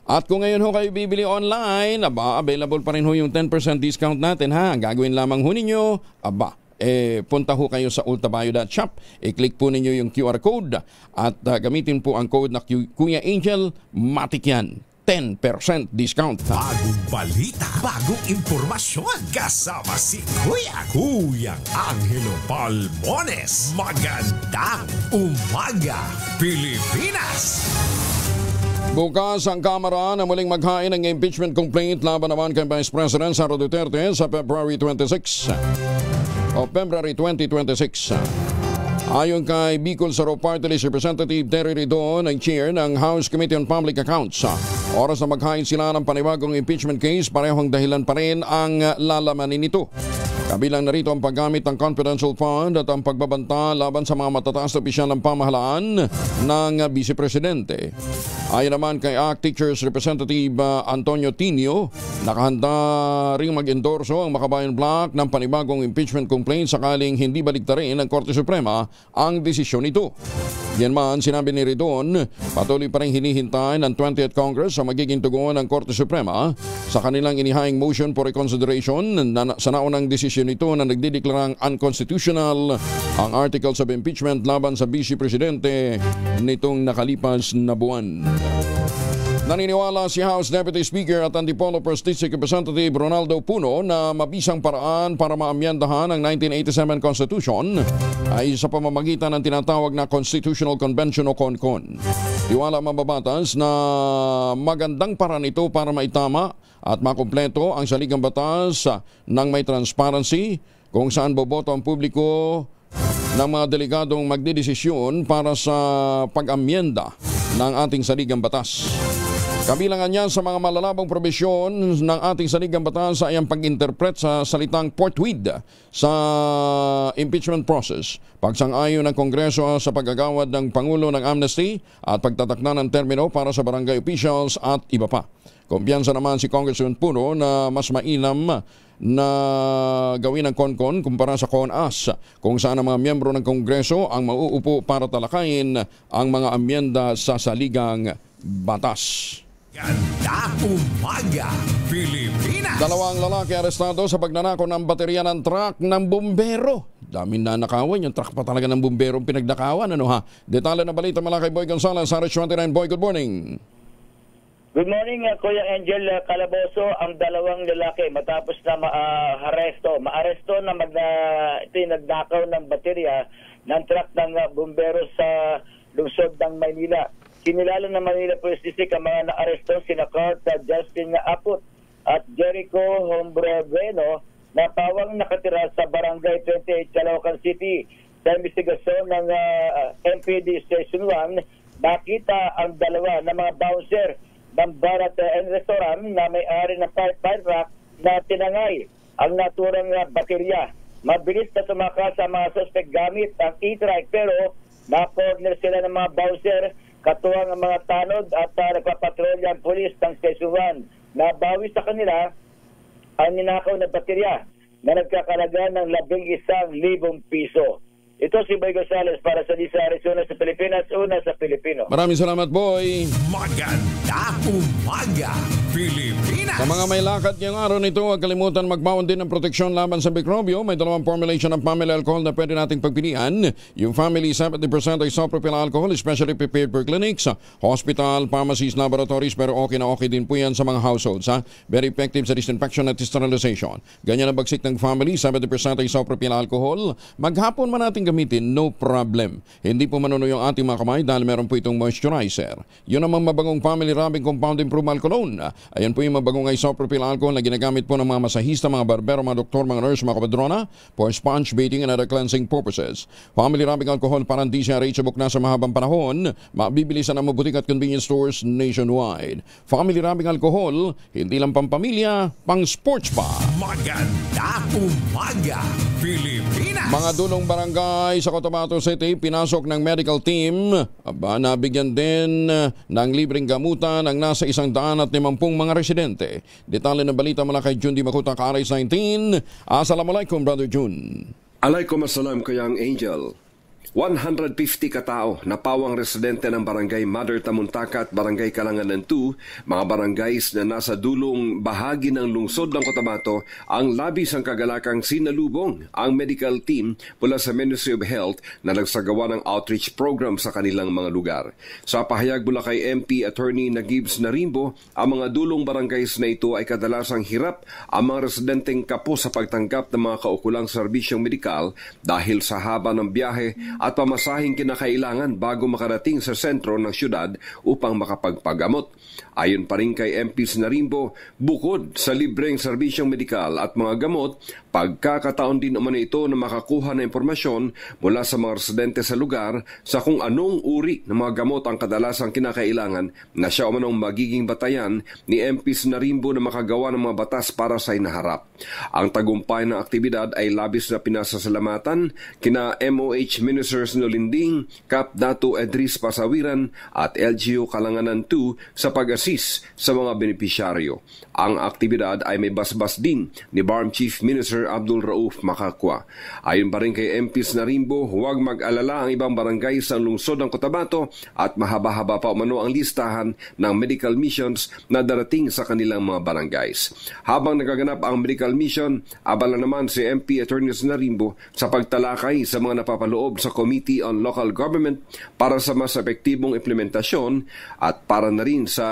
At kung ngayon ho kayo bibili online, available pa rin ho yung 10% discount natin ha. Ang gagawin lamang ho ninyo, punta ho kayo sa ultabayo.shop, i-click po ninyo yung QR code at gamitin po ang code na Kuya Angel, matik yan. 10% discount. Bagong balita, bagong impormasyon. Kasama si Kuya Angelo Palmones. Magandang umaga, Pilipinas! Bukas ang Kamara na muling maghain ng impeachment complaint laban naman kay Vice President Sara Duterte sa February 2026. Ayon kay Bicol Saro Party List Representative Terry Ridon, ang chair ng House Committee on Public Accounts, oras na maghain sila ng panibagong impeachment case, parehong dahilan pa rin ang lalamanin nito. Kabilang narito ang paggamit ng confidential fund at ang pagbabanta laban sa mga matataas na opisyal ng pamahalaan ng Vice Presidente. Ayon naman kay ACT Teachers Representative Antonio Tinio, nakahanda ring mag-endorso ang Makabayan Bloc ng panibagong impeachment complaint sakaling hindi baliktarin ng Korte Suprema ang desisyon nito. Yan man, sinabi ni Ridon, patuloy pa rin hinihintay ng 20th Congress sa magiging tugon ng Korte Suprema sa kanilang inihaing motion for reconsideration sa naunang desisyon nito na nagdideklarang unconstitutional ang articles of impeachment laban sa Vice Presidente nitong nakalipas na buwan. Naniniwala si House Deputy Speaker at Antipolo 1st District Representative Ronaldo Puno na mabisang paraan para maamyendahan ang 1987 Constitution ay sa pamamagitan ng tinatawag na Constitutional Convention o CONCON. Tiwala mababatas na magandang paraan ito para maitama at makumpleto ang saligang batas ng may transparency kung saan boboto ang publiko ng mga delegadong magdidesisyon para sa pag-amyenda ng ating saligang batas. Kabilangan niya sa mga malalabong probisyon ng ating saligang batas ay ang pag-interpret sa salitang forthwith sa impeachment process, pagsang-ayon ng Kongreso sa paggagawad ng Pangulo ng amnesty at pagtatakda ng termino para sa barangay officials at iba pa. Kumpiyansa naman si Congressman Puno na mas mainam na gawin ng CONCON kumpara sa CONAS kung saan ang mga miyembro ng Kongreso ang mauupo para talakayin ang mga amyenda sa saligang batas. Ganda umaga, Pilipinas! Dalawang lalaki arestado sa pagnanakaw ng baterya ng truck ng bumbero. Daming nanakawan, yung truck pa talaga ng bumbero pinagnakawan. Ano ha? Detalye na balita mula kay Boy Gonzales, RH29. Boy, good morning. Good morning, Kuya Angel Calaboso. Ang dalawang lalaki matapos na maaresto na ito yung nagnakaw ng baterya ng truck ng bumbero sa lungsod ng Maynila. Kinilala ng Manila Police District ang mga naaresto sina Kurt Justin Aput at Jericho Hombregueno na pawang nakatira sa Barangay 28, Caloocan City. Sa investigasyon ng MPD Station 1, nakita ang dalawa na mga bouncer ng Barat and Restaurant na may-ari ng fire truck na tinangay ang naturang baterya. Mabilis na tumakas sa mga suspect gamit ang e-trike pero na-corner sila ng mga bouncer katuwang ang mga tanod at nagpapatrolya ang pulis ng Station 1. Nabawi sa kanila ang ninakaw na baterya na nagkakalaga ng 11,000 piso. Ito si Boy Gonzales para sa Lisa Arizona sa Pilipinas, una sa Pilipino. Maraming salamat, Boy. Maganda umaga, Pilipinas! Sa mga may lakad ngayong araw nito, huwag kalimutan magbaon din ng proteksyon laban sa mikrobyo. May dalawang formulation ng family alcohol na pwede nating pagpilian. Yung family 70% isopropyl alcohol, especially prepared for clinics, hospital, pharmacies, laboratories, pero okay na okay din po yan sa mga households. Very effective sa disinfection at sterilization. Ganyan ang bagsik ng family, 70% isopropyl alcohol. Maghapon man natin gamitin, no problem. Hindi po manunoy ang ating mga kamay dahil meron po itong moisturizer. Yun namang mabangong family rubbing compound improvement cologne. Ayan po yung mga bagong isopropyl alcohol na ginagamit po ng mga masahista, mga barbero, mga doktor, mga nurse, mga kapadrona for sponge bathing and other cleansing purposes. Family rubbing alcohol para hindi siya reachable na sa mahabang panahon. Mabibili sa mga butik at convenience stores nationwide. Family rubbing alcohol, hindi lang pampamilya, pang sports pa. Maganda umaga, Pilipinas! Mga dulong barangay sa Cotabato City, pinasok ng medical team. Nabigyan din ng libreng gamutan ang nasa 150 mga residente. Detalye ng balita mula kay Jun Di Makuta, Karais 19. Assalamualaikum, Brother Jun. Alaikum assalam, Kayang Angel. 150 katao na pawang residente ng Barangay Mother Tamuntaka at Barangay Kalanganan 2, mga barangays na nasa dulong bahagi ng lungsod ng Cotabato, ang labis ang kagalakang sinalubong ang medical team mula sa Ministry of Health na nagsagawa ng outreach program sa kanilang mga lugar. Sa pahayag mula kay MP Attorney Nagibs Narimbo, ang mga dulong barangays na ito ay kadalasang hirap ang mga residenteng kapos sa pagtanggap ng mga kaukulang serbisyong medikal dahil sa haba ng biyahe at pamasahing kinakailangan bago makarating sa sentro ng syudad upang makapagpagamot. Ayon pa rin kay MP Narimbo, bukod sa libreng serbisyong medikal at mga gamot, pagkakataon din naman ito na makakuha ng impormasyon mula sa mga residente sa lugar sa kung anong uri ng mga gamot ang kadalasang kinakailangan na siya umanong magiging batayan ni MP Narimbo na makagawa ng mga batas para sa hinaharap. Ang tagumpay ng aktibidad ay labis na pinasasalamatan kina MOH Ministers Nolinding, Cap Dato Edris Pasawiran at LGU Kalanganan 2 sa pag-assist sa mga benepisyaryo. Ang aktibidad ay may basbas din ni BARM Chief Minister Abdul Rauf Makakwa. Ayon pa rin kay MP Narimbo, huwag mag-alala ang ibang barangay sa lungsod ng Cotabato at mahaba-haba pa umano ang listahan ng medical missions na darating sa kanilang mga barangays. Habang nagaganap ang medical mission, abala naman si MP Attorney Narimbo sa pagtalakay sa mga napapaloob sa Committee on Local Government para sa mas epektibong implementasyon at para na rin sa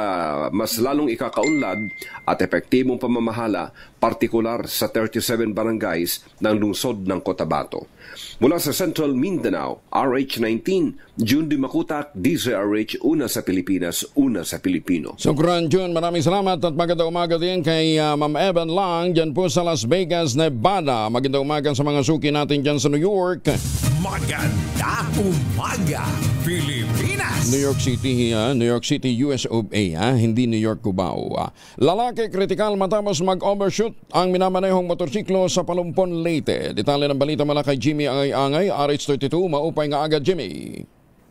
mas lalong ikakaunlad at epektibong pamamahala, partikular sa 37 barangays ng lungsod ng Cotabato. Mula sa Central Mindanao, RH19, Jun Di Makutak, DZRH, una sa Pilipinas, una sa Pilipino. Sukran, Jun. Maraming salamat at magandang umaga din kay Ma'am Evan Lang dyan po sa Las Vegas, Nevada. Magandang umaga sa mga suki natin dyan sa New York. Maganda umaga, Pilipinas! New York City, US of A, hindi New York, Cubao. Lalaki kritikal matapos mag-overshoot ang minamanehong motorsiklo sa Palumpon, Leyte. Detalye ng balita mula kay Jimmy Angay, RH32, maupay nga agad, Jimmy.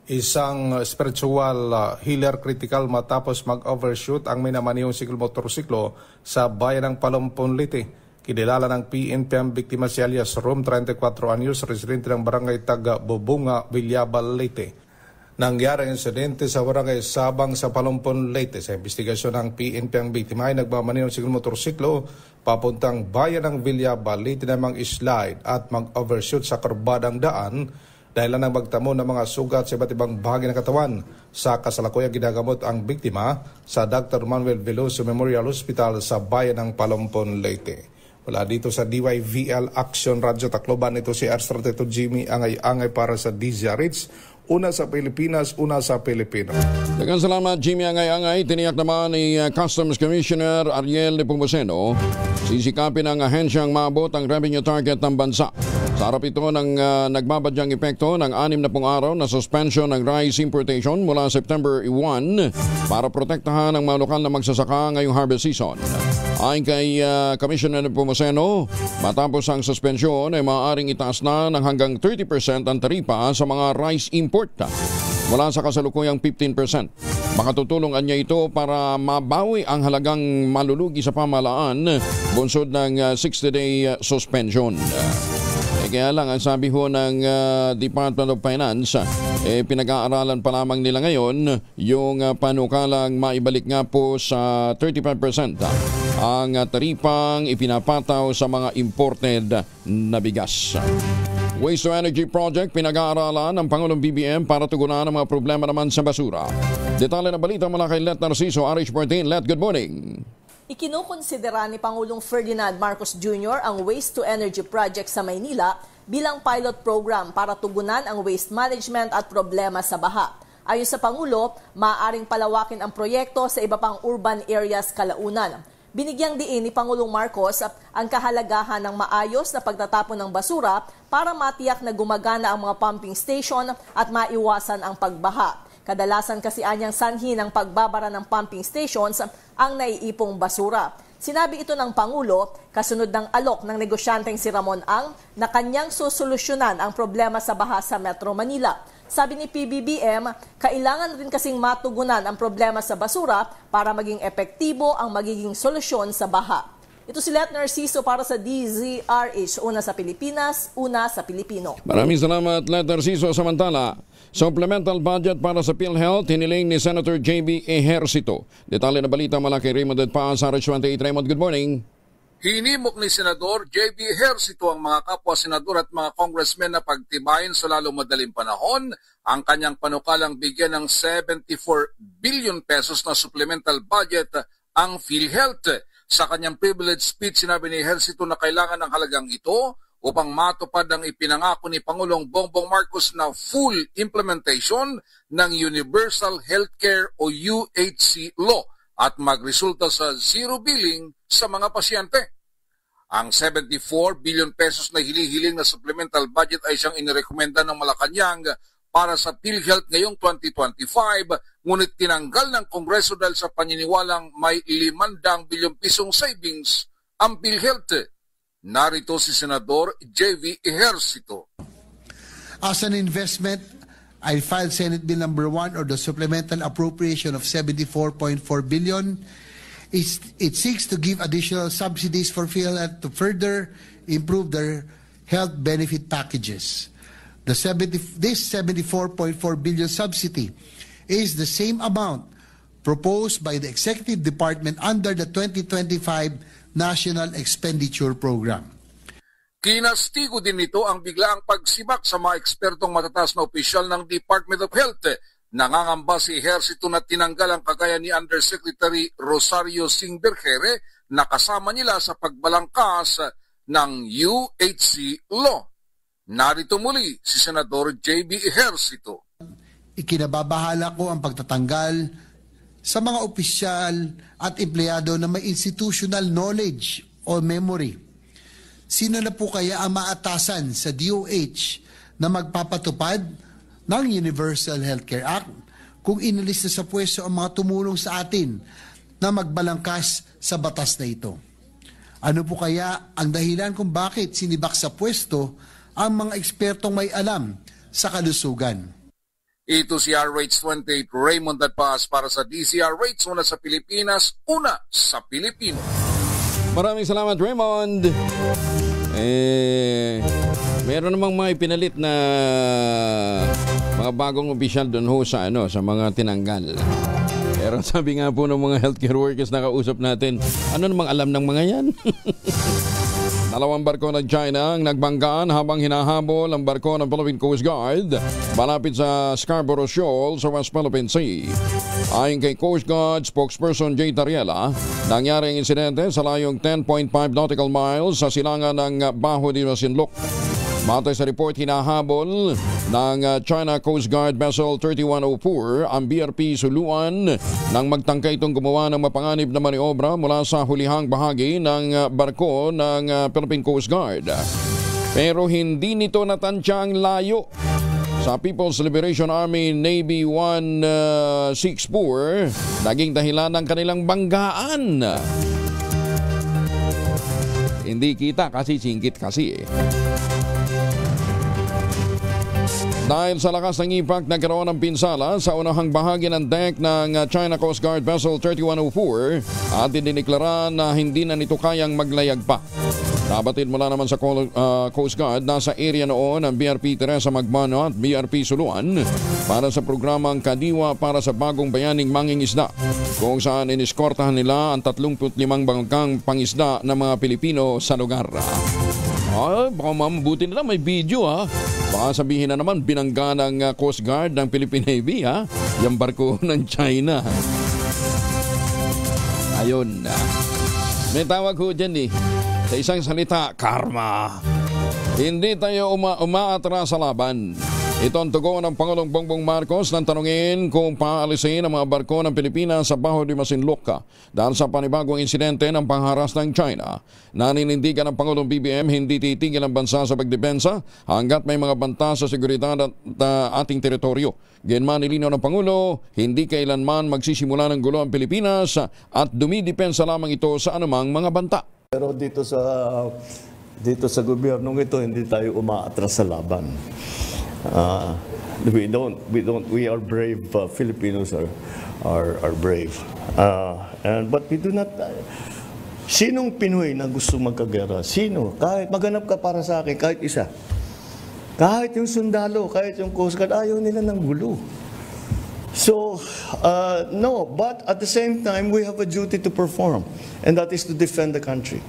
Isang spiritual healer critical matapos mag-overshoot ang minamanehong motorsiklo sa bayan ng Palumpon, Leyte. Kinilala ng PNP ang biktima si alias Rom, 34 anyos, residente ng barangay Taga Bubunga, Villabal, Leyte. Nangyari ang insidente sa barangay Sabang sa Palumpon, Leyte. Sa investigasyon ng PNP ang biktima ay nagmamaneho ng motorsiklo papuntang bayan ng Villabal, Leyte na mag-slide at mag-overshoot sa kurbadang daan dahil lang magtamo ng mga sugat sa iba't ibang bahagi ng katawan. Sa kasalukuyang ginagamot ang biktima sa Dr. Manuel Veloso Memorial Hospital sa bayan ng Palumpon, Leyte. Wala dito sa DYVL Action Radio Tacloban, ito si R32 Jimmy Angay para sa DZRH, una sa Pilipinas, una sa Pilipino. Daghang salamat, Jimmy Angay. Tiniyak naman ni Customs Commissioner Ariel Nepomuceno, sisikapin ng ahensyang maabot ang revenue target ng bansa. Sa harap ito ng nagbabadyang epekto ng 60 araw na suspension ng rice importation mula September 1 para protektahan ang mga lokal na magsasaka ngayong harvest season. Ayon kay Commissioner Nepomuceno, matapos ang suspensyon ay maaaring itaas na ng hanggang 30% ang taripa sa mga rice import mula sa kasalukuyang 15%. Makatutulong niya ito para mabawi ang halagang malulugi sa pamahalaan bunsod ng 60-day suspension. Kaya lang, ang sabi ho ng Department of Finance, pinag-aaralan pa lamang nila ngayon yung panukalang maibalik nga po sa 35% ang taripang ipinapataw sa mga imported na bigas. Waste to Energy Project, pinag-aaralan ng Pangulong BBM para tugunan ang mga problema naman sa basura. Detalye ng balita mula kay Let Narciso, RH14. Let, good morning. Ikinukonsidera ni Pangulong Ferdinand Marcos Jr. ang Waste to Energy Project sa Maynila bilang pilot program para tugunan ang waste management at problema sa baha. Ayon sa Pangulo, maaaring palawakin ang proyekto sa iba pang urban areas kalaunan. Binigyang diin ni Pangulong Marcos ang kahalagahan ng maayos na pagtatapon ng basura para matiyak na gumagana ang mga pumping station at maiwasan ang pagbaha. Kadalasan kasi anyang sanhi ng pagbabara ng pumping stations ang naiipong basura. Sinabi ito ng Pangulo kasunod ng alok ng negosyanteng si Ramon Ang na kanyang susolusyonan ang problema sa baha sa Metro Manila. Sabi ni PBBM, kailangan rin kasing matugunan ang problema sa basura para maging epektibo ang magiging solusyon sa baha. Ito si Let Narciso para sa DZRH, una sa Pilipinas, una sa Pilipino. Maraming salamat, Let Narciso. Samantala, supplemental budget para sa PhilHealth, hiniling ni Senator JB Ejercito. Detalye na balita mula kay Raymond Paas, RH28. Raymond, good morning. Hinimok ni Senador JB Ejercito ang mga kapwa senador at mga congressmen na pagtibayin sa lalong madaling panahon ang kanyang panukalang bigyan ng 74 billion pesos na supplemental budget ang PhilHealth. Sa kanyang privilege speech, sinabi ni Ejercito na kailangan ng halagang ito upang matupad ang ipinangako ni Pangulong Bongbong Marcos na full implementation ng Universal Healthcare o UHC law at magresulta sa zero billing sa mga pasyente. Ang 74 billion pesos na hinihiling na supplemental budget ay siyang inirekomenda ng Malacanang para sa PhilHealth ngayong 2025, ngunit tinanggal ng Kongreso dahil sa paniniwalang may 500 bilyong pisong savings ang PhilHealth. Narito si Senador JV Ejercito. As an investment, I filed Senate Bill number 1 or the supplemental appropriation of 74.4 billion. It seeks to give additional subsidies for PhilHealth to further improve their health benefit packages. This 74.4 billion subsidy is the same amount proposed by the Executive Department under the 2025 National Expenditure Program. Kinastigo din nito ang biglaang pagsibak sa mga ekspertong matataas na opisyal ng Department of Health. Nangangamba si Ejercito na tinanggal ang kagaya ni Undersecretary Rosario Singbergere na kasama nila sa pagbalangkas ng UHC law. Narito muli si Senador JB Ejercito. Ikinababahala ko ang pagtatanggal sa mga opisyal at empleyado na may institutional knowledge o memory. Sino na po kaya ang maatasan sa DOH na magpapatupad ng Universal Healthcare Act kung inalis na sa pwesto ang mga tumulong sa atin na magbalangkas sa batas na ito? Ano po kaya ang dahilan kung bakit sinibak sa pwesto ang mga ekspertong may alam sa kalusugan? Ito si RH28 Raymond Paas para sa DZRH, una sa Pilipinas, una sa Pilipino. Maraming salamat, Raymond. Meron namang mga pinalit na mga bagong opisyal doon ho sa, sa mga tinanggal. Pero sabi nga po ng mga healthcare workers na kausap natin, ano namang alam ng mga yan? Dalawang barko ng China ang nagbanggaan habang hinahabol ang barko ng Philippine Coast Guard malapit sa Scarborough Shoal sa West Philippine Sea. Ayon kay Coast Guard spokesperson Jay Tariela, nangyari ang insidente sa layong 10.5 nautical miles sa silangan ng Baho de Masinloc. Matay sa report, hinahabol ng China Coast Guard Vessel 3104 ang BRP Suluan nang magtangkay itong gumawa ng mapanganib na maniobra mula sa hulihang bahagi ng barko ng Philippine Coast Guard. Pero hindi nito natansya ang layo. Sa People's Liberation Army Navy 164, naging dahilan ng kanilang banggaan. Hindi kita kasi singkit kasi Dahil sa lakas ng impact, nagkaroon ng pinsala sa unahang bahagi ng deck ng China Coast Guard Vessel 3104 at diniklara na hindi na nito kayang maglayag pa. Nabatid mula naman sa Coast Guard, nasa area noon ang BRP Teresa Magmano at BRP Suluan para sa programang Kadiwa para sa bagong bayaning mangingisda, kung saan iniskortahan nila ang 35 bangkang pangisda ng mga Pilipino sa lugar. Baka mabuti nila may video Baka sabihin na naman binangga ng Coast Guard ng Philippine Navy yung barko ng China. Ayun. May tawag ho dyan sa isang salita, karma. Hindi tayo umaatras sa laban. Ito ang tugon ng Pangulong Bongbong Marcos nang tanungin kung paalisin ang mga barko ng Pilipinas sa Baho de Masinloc dahil sa panibagong insidente ng pangharas ng China. Naninindigan ng Pangulong BBM hindi titigil ang bansa sa pagdepensa hanggat may mga banta sa seguridad at ating teritoryo. Gayunman nilinaw ng Pangulo, hindi kailanman magsisimula ng gulo ang Pilipinas at dumidepensa lamang ito sa anumang mga banta. Pero dito sa gobyernong ito, hindi tayo umaatras sa laban. We are brave. Filipinos are brave. But we do not. Sinong Pinoy na gusto magkagera? Sino? Kahit maghanap ka para sa akin, kahit isa. Kahit yung sundalo, kahit yung Coast Guard, ayaw nila ng gulo. So, no. But at the same time, we have a duty to perform, and that is to defend the country.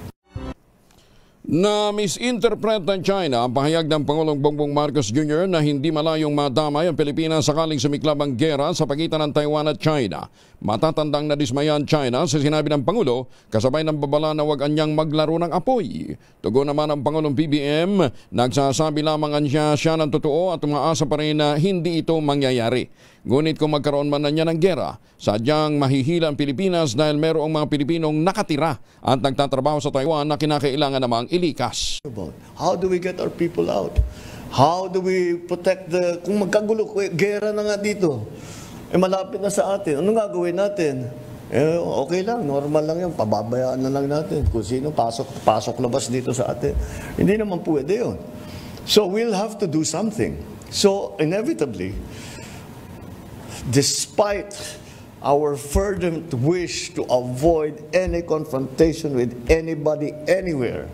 Na misinterpret ng China ang pahayag ng Pangulong Bongbong Marcos Jr. na hindi malayong madamay ang Pilipinas sakaling sumiklab ang gera sa pagitan ng Taiwan at China. Matatandang nadismaya ang China sa sinabi ng Pangulo kasabay ng babala na wag anyang maglaro ng apoy. Tugon naman ang Pangulong BBM, nagsasabi lamang siya ng totoo at umaasa pa rin na hindi ito mangyayari. Ngunit kung magkaroon man na niya ng gera, sadyang mahihila ang Pilipinas dahil mayroong mga Pilipinong nakatira at nagtatrabaho sa Taiwan na kinakailangan namang ilikas. How do we get our people out? How do we protect kung magkagulo, gera na nga dito, malapit na sa atin, ano gagawin natin? Okay lang, normal lang yan, pababayaan na lang natin kung sino pasok labas dito sa atin. Hindi naman pwede yun. So we'll have to do something. So inevitably, despite our fervent wish to avoid any confrontation with anybody anywhere,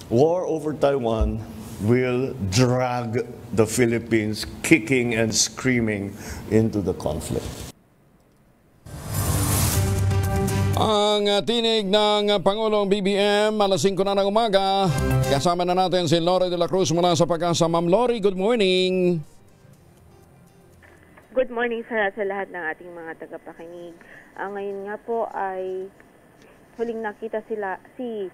war over Taiwan will drag the Philippines kicking and screaming into the conflict. Ang tinig ng Pangulong BBM, alas 5 na ng umaga. Kasama na natin si Lori de la Cruz mula sa Pag-asa. Ma'am Lori, good morning. Good morning sa lahat ng ating mga tagapakinig. Ngayon nga po ay huling nakita si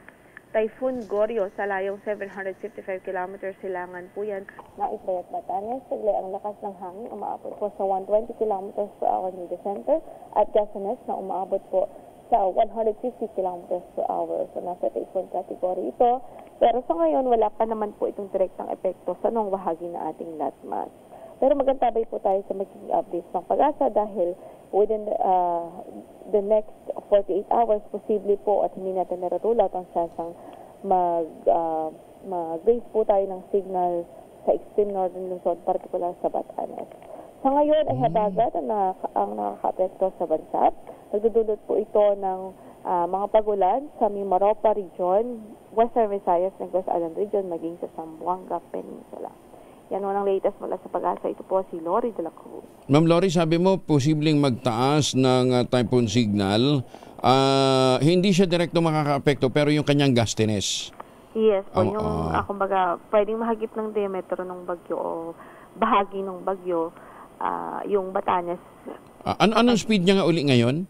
Typhoon Goryo sa layong 755 km silangan po yan na Isla at Batanes. Taglay ang lakas ng hangin, umaabot po sa 120 km per hour near the center at Gasanes na umaabot po sa 150 km per hour. So nasa typhoon category ito. Pero sa ngayon wala pa naman po itong direktang epekto sa nung bahagi na ating landmass. Pero magantabay po tayo sa magiging updates ng Pag-asa dahil within the next 48 hours, posible po at hindi natin naratulad ang sansang mag-base po tayo ng signal sa extreme northern Luzon, particular sa Batanes. Sa ngayon ay habagat ang nakaka-apekto sa bansa. Nagdudulot po ito ng mga pagulan sa Mimaropa region, Western Visayas, Negros Island region, maging sa Zamboanga Peninsula. Yan ang latest mula sa Pag-asa. Ito po si Lori de la Cruz. Ma'am Lori, sabi mo posibleng magtaas ng typhoon signal. Hindi siya direkto makaka-apekto pero yung kanyang gustiness. Yes po. Kumbaga, pwedeng mahagip ng diametro ng bagyo o bahagi ng bagyo yung Batanes. Anong speed niya nga uli ngayon?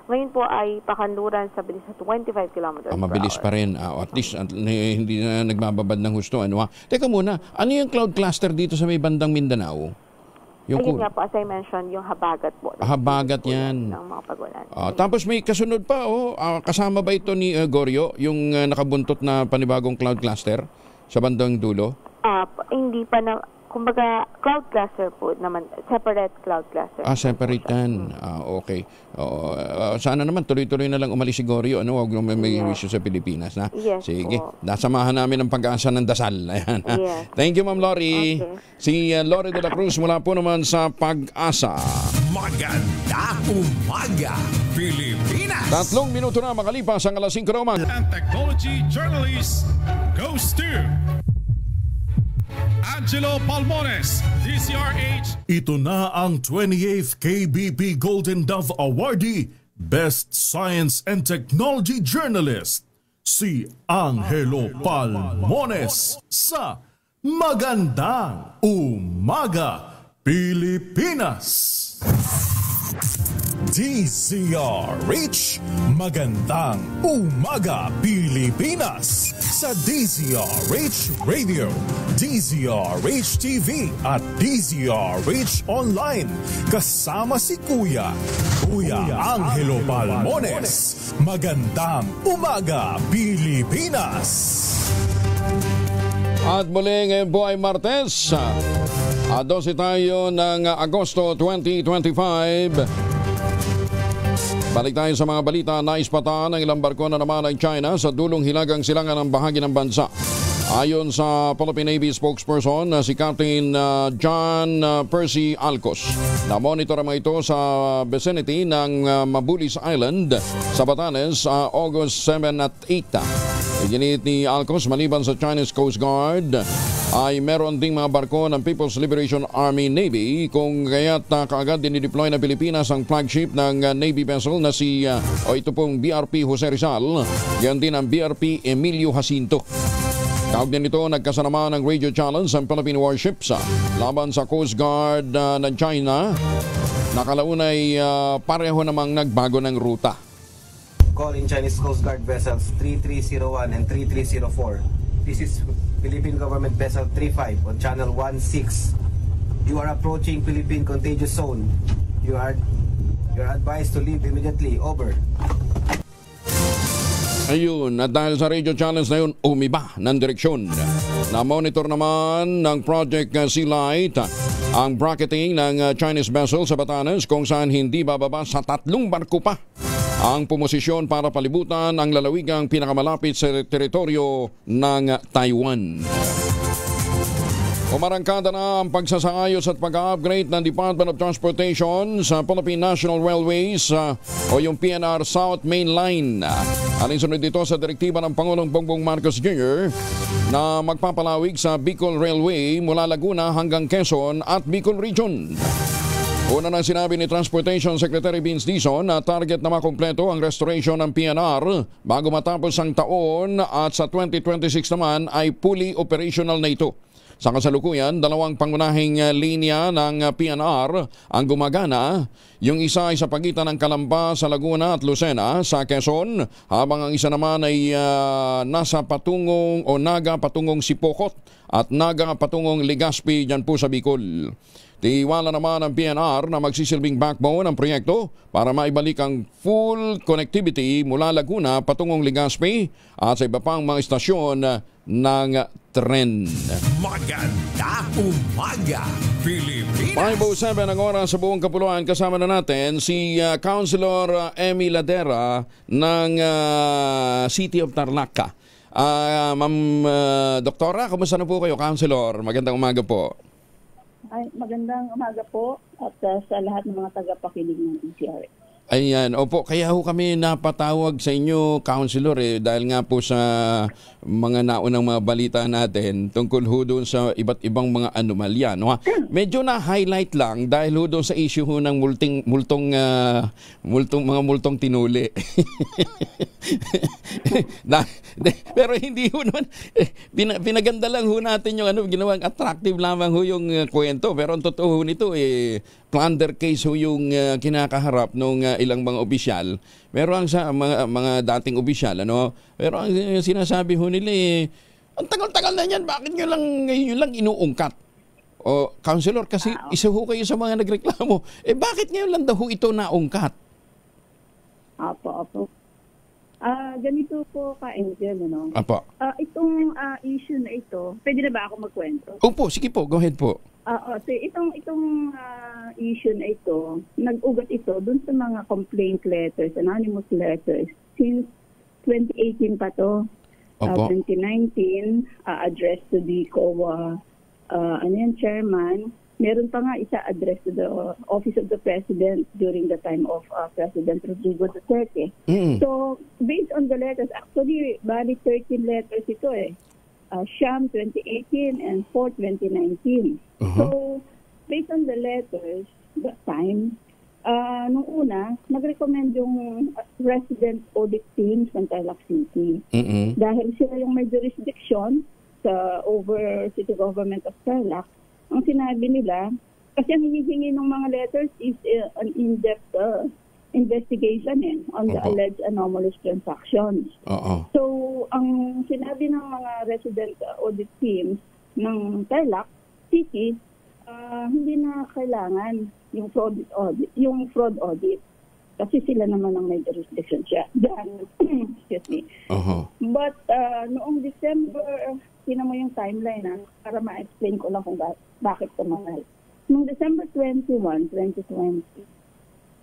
Ngayon po ay pakanluran sa bilis na 25 km per hour. Mabilis pa rin. At least hindi na nagbababad ng husto. Teka muna, ano yung cloud cluster dito sa may bandang Mindanao? Ayun nga po, as I mentioned, yung habagat po. Habagat yan. Ng mga pagulan. Tapos may kasunod pa, kasama ba ito ni Goryo, yung nakabuntot na panibagong cloud cluster sa bandang dulo? Hindi pa na. Kumbaga, cloud cluster po naman, separate cloud cluster. Separate yan. Okay. Sana naman tuloy-tuloy na lang umalis si Goryo. Huwag naman may issue sa Pilipinas. Na? Yes, sige. po. Nasamahan namin ang Pag-asa ng dasal. Ayan. Yes. Thank you, Ma'am Lori. Okay. Si Lori de la Cruz mula po naman sa Pag-asa. Maganda umaga, Pilipinas! 3 minuto na makalipas ang alas 5 na umaga. And technology journalist goes to Angelo Palmones, DCRH. Ito na ang 28th KBP Golden Dove Awardee, Best Science and Technology Journalist, si Angelo Palmones sa Magandang Umaga, Pilipinas. DZRH, magandang umaga Pilipinas sa DZRH Radio, DZRH TV at DZRH Online. Kasama si Kuya Angelo Palmones. Magandang umaga Pilipinas. At muli ngayon po ay Martes, 12 tayo ng Agosto 2025. Balik tayo sa mga balita. Naispatan ng ilang barko na naman ng China sa dulong hilagang silangan ng bahagi ng bansa. Ayon sa Philippine Navy spokesperson si Captain John Percy Alcos, na-monitor naman ito sa vicinity ng Mabulis Island sa Batanes August 7 at 8. Iginit ni Alcos, maliban sa Chinese Coast Guard, ay meron ding mga barko ng People's Liberation Army Navy, kung kaya't kaagad dinideploy na Pilipinas ang flagship ng Navy vessel na ito pong BRP Jose Rizal, yan din ang BRP Emilio Jacinto. Kaugnay nito, nagkasama ng radio challenge ang Philippine warships laban sa Coast Guard ng China. Nakalaunay pareho namang nagbago ng ruta. Call in Chinese Coast Guard vessels 3301 and 3304. This is Philippine Government Vessel 35 on Channel 16. You are approaching Philippine Contagious Zone. You are advised to leave immediately. Over. Ayun, at dahil sa radio challenge na yun, umiba ng direksyon. Na-monitor naman ng Project Sea Light ang bracketing ng Chinese vessel sa Batanes, kung saan hindi bababa sa 3 barko pa ang pumosisyon para palibutan ang lalawigang pinakamalapit sa teritoryo ng Taiwan. Umarangkada na ang pagsasayos at pag-upgrade ng Department of Transportation sa Philippine National Railways o yung PNR South Main Line. Alinsunod dito sa direktiba ng Pangulong Bongbong Marcos Jr. na magpapalawig sa Bicol Railway mula Laguna hanggang Quezon at Bicol Region. Una nang sinabi ni Transportation Secretary Vince Dizon na target na makumpleto ang restoration ng PNR bago matapos ang taon, at sa 2026 naman ay fully operational na ito. Sa kasalukuyan, 2 pangunahing linya ng PNR ang gumagana. Yung isa ay sa pagitan ng Calamba sa Laguna at Lucena sa Quezon, habang ang isa naman ay nasa patungong o Naga patungong Sipokot at Naga patungong Legazpi dyan po sa Bicol. Tiwala naman ang PNR na magsisilbing backbone ng proyekto para maibalik ang full connectivity mula Laguna patungong Legazpi at sa iba pang mga istasyon ng tren. Maganda umaga, Pilipinas! 5:07 ang oras sa buong kapuluan. Kasama na natin si Councilor Emmy Ladera ng City of Tarlac. Ma'am Doktora, kumusta na po kayo, Councilor? Magandang umaga po. Ay, magandang umaga po at sa lahat ng mga tagapakinig ng DZRH. Ayan, opo, kaya ho kami napatawag sa inyo, Councilor, dahil nga po sa mga naunang mga balita natin tungkol ho doon sa iba't ibang mga anomalya. No? Medyo na-highlight lang dahil ho doon sa issue ho ng multong tinuli. Pero hindi ho naman, pinaganda lang ho natin yung ginawang attractive lamang ho yung kwento. Pero ang totoo ho nito, plunder case ho yung kinakaharap ng ilang mga opisyal. Pero ang sa mga dating opisyal, pero ang sinasabi ho nila, ang tagal-tagal na yan, bakit nyo lang inuungkat? O, Councilor, kasi isa ho kayo sa mga nagreklamo. Bakit ngayon lang daw ho ito naungkat? Apo. Ganito po ka-Angel, Apo. Itong issue na ito, pwede na ba ako magkwento? Opo, sige po, go ahead po. So itong issue na ito, nag-ugat ito dun sa mga complaint letters, anonymous letters, since 2018 pa to. 2019, addressed to the COA chairman. Meron pa nga isa address to the Office of the President during the time of President Rodrigo Duterte. So, based on the letters, actually, bali 13 letters ito Siyam 2018 and 4 2019. So, based on the letters, that time, nung una, nag-recommend yung resident audit teams ng Tarlac City. Dahil sila yung may jurisdiction sa over city government of Tarlac. Ang sinabi nila, kasi ang hinihingi ng mga letters is an in-depth investigation on the alleged anomalous transactions. So, ang sinabi ng mga resident audit teams ng Tarlac City, hindi na kailangan yung fraud audit. Kasi sila naman ang may jurisdiction siya. Excuse me. But noong December, tinan mo yung timeline para ma-explain ko lang kung bakit tumagal. Noong December 21, 2020,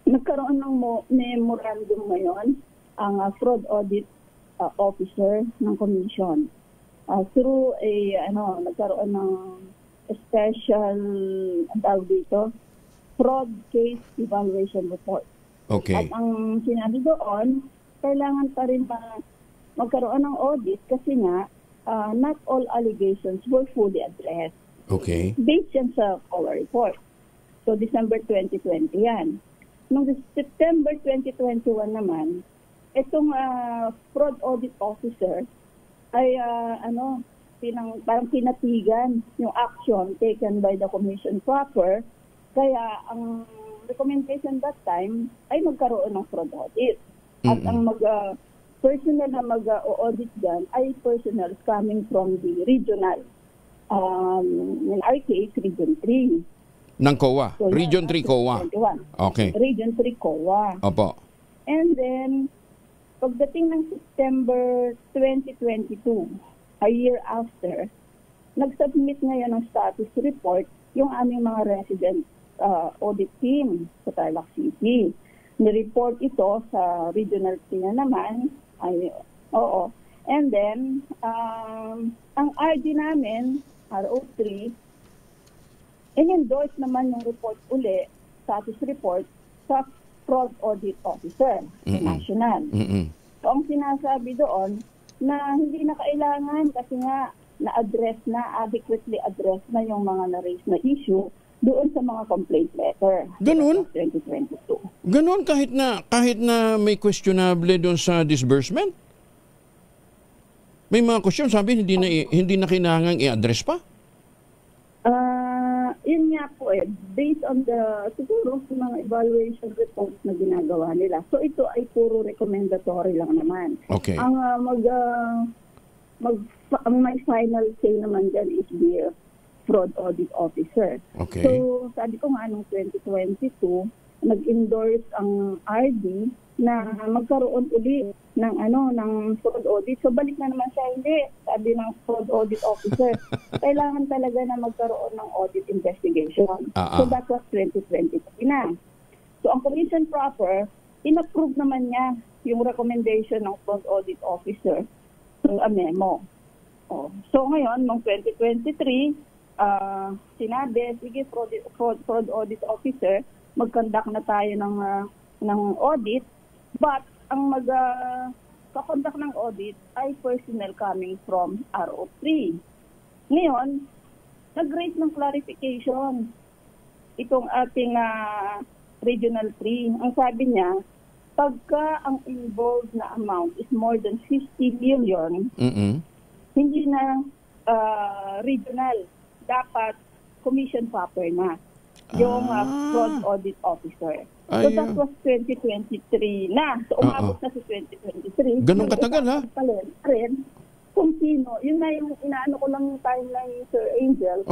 nagkaroon ng memorandum ngayon ang fraud audit officer ng commission. Through nagkaroon ng special, ang tawag dito, fraud case evaluation report. Okay. At ang sinabi doon, kailangan pa rin magkaroon ng audit kasi nga, not all allegations were fully addressed. Okay. Based yan sa COA report. So, December 2020 yan. Noong September 2021 naman, itong fraud audit officer ay parang pinatigan yung action taken by the commission proper. Kaya ang recommendation that time ay magkaroon ng fraud audit. At ang personnel na mag-audit dyan ay personnel coming from the regional, in our case, Region 3. Ng COA? So, Region 3 COA? Okay. Region 3 COA. Opo. And then, pagdating ng September 2022, a year after, nag-submit ngayon ng status report yung aming mga resident audit team sa Tarlac City. Nireport ito sa Regional 3 na naman. And then, ang RD namin, RO3, in-endorse naman yung report uli, status report, sa fraud audit officer, national. So, ang sinasabi doon, na hindi na kailangan kasi nga adequately address na yung mga na-raise na issue doon sa mga complaint letter. Ganun? 2022. Ganun kahit na may questionable doon sa disbursement? May mga question sabi hindi na kailangan i-address pa? Yun nga po based on siguro sa mga evaluation reports na ginagawa nila. So ito ay puro recommendatory lang naman. Okay. Ang may final say naman dyan is the fraud audit officer. Okay. So sabi ko nga noong 2022, nag-endorse ang RD na magkaroon uli ng fraud audit. So balik na naman siya, hindi. Sabi ng fraud audit officer, kailangan talaga na magkaroon ng audit investigation. So that was 2023 na. So ang commission proper, in-approve naman niya yung recommendation ng fraud audit officer through a memo. So ngayon, noong 2023, sinabi, sige, fraud audit officer, mag-conduct na tayo ng audit, but ang mag-conduct ng audit ay personnel coming from RO3. Ngayon, nag-raise ng clarification itong ating Regional 3. Ang sabi niya, pagka ang involved na amount is more than 50 million, hindi na regional, dapat commission proper na yung fraud audit officer. So that was 2023 na. So umabot na sa 2023. Ganun katagal ha? Rin, kung sino. Yun na yung inaano ko lang yung timeline, Sir Angel.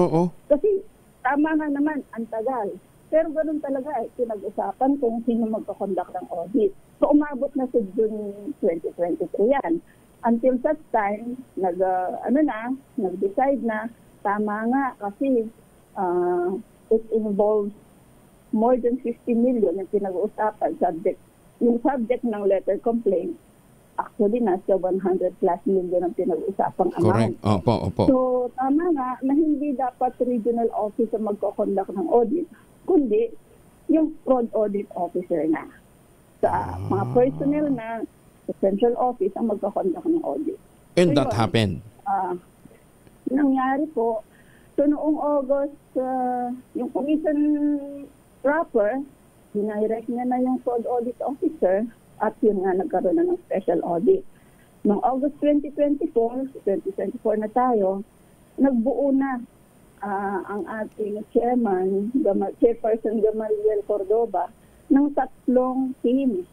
Kasi tama nga naman, ang tagal. Pero ganun talaga pinag-usapan kung sino magkakonduct ng audit. So umabot na sa June 2023 yan. Until such time, nag-decide na tama nga kasi it involves more than 50 million yung pinag-uusapan yung subject ng letter complaint. Actually, nasa 100 plus million ang pinag-uusapang amount. Correct. So, tama nga na hindi dapat regional office ang magkakonduct ng audit, kundi yung fraud audit officer na. Sa mga personnel na sa central office ang magkakonduct ng audit. And that happened? Nangyari po. So, noong August, yung commission proper, dinirect niya na yung fraud audit officer at yun nga nagkaroon na ng special audit. Noong August 2024 na tayo, nagbuo na ang ating chairperson Gamaliel Cordoba ng 3 teams,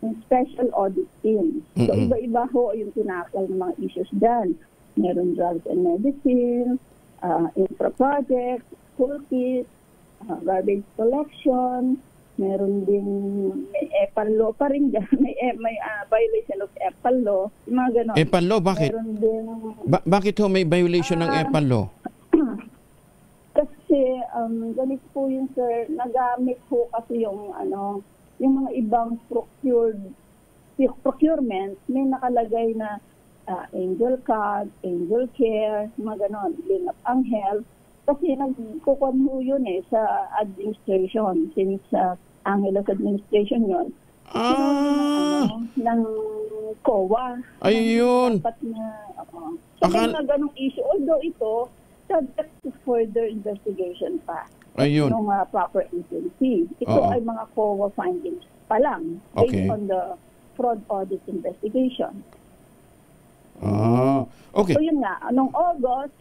ng special audit team. So, iba-iba ho yung tinakal ng mga issues dyan. Meron drugs and medicine, infra project, toolkit, garbage collection, meron din may EPAL law pa rin dyan, may violation of EPAL law, yung mga ganon. EPAL law, bakit? Meron din, bakit ho may violation ng EPAL law? Kasi ganito po yun, sir, nagamit po kasi yung yung mga ibang procurement, may nakalagay na Angel Card, Angel Care, mga ganon, Lingap Angel. Kasi nagkukuhan mo yun sa administration, since Angelos administration yun. Ng COA. Ayun. Dapat na, so may mga ganong issue. Although ito, subject to further investigation pa. Ayun. Ng proper agency. Ito ay mga COA findings pa lang based on the fraud audit investigation. Okay. So yun nga, noong August,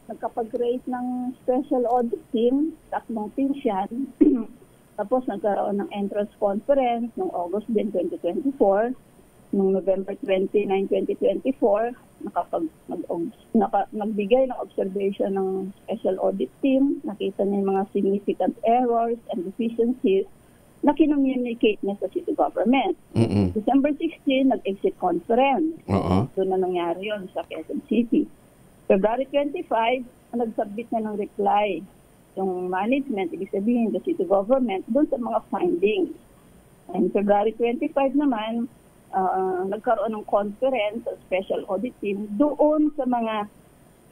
nagkapag-create ng special audit team, 3 teams yan. Tapos nagkaroon ng entrance conference noong August din 2024. Noong November 29, 2024, nagbigay ng observation ng special audit team. Nakita niya yung mga significant errors and deficiencies na kinommunicate niya sa city government. December 16, nag-exit conference. Doon na nangyari yun sa Quezon City. February 25, nag-submit na ng reply yung management, ibig sabihin the city government, doon sa mga findings. And February 25 naman, nagkaroon ng conference sa special audit team doon sa mga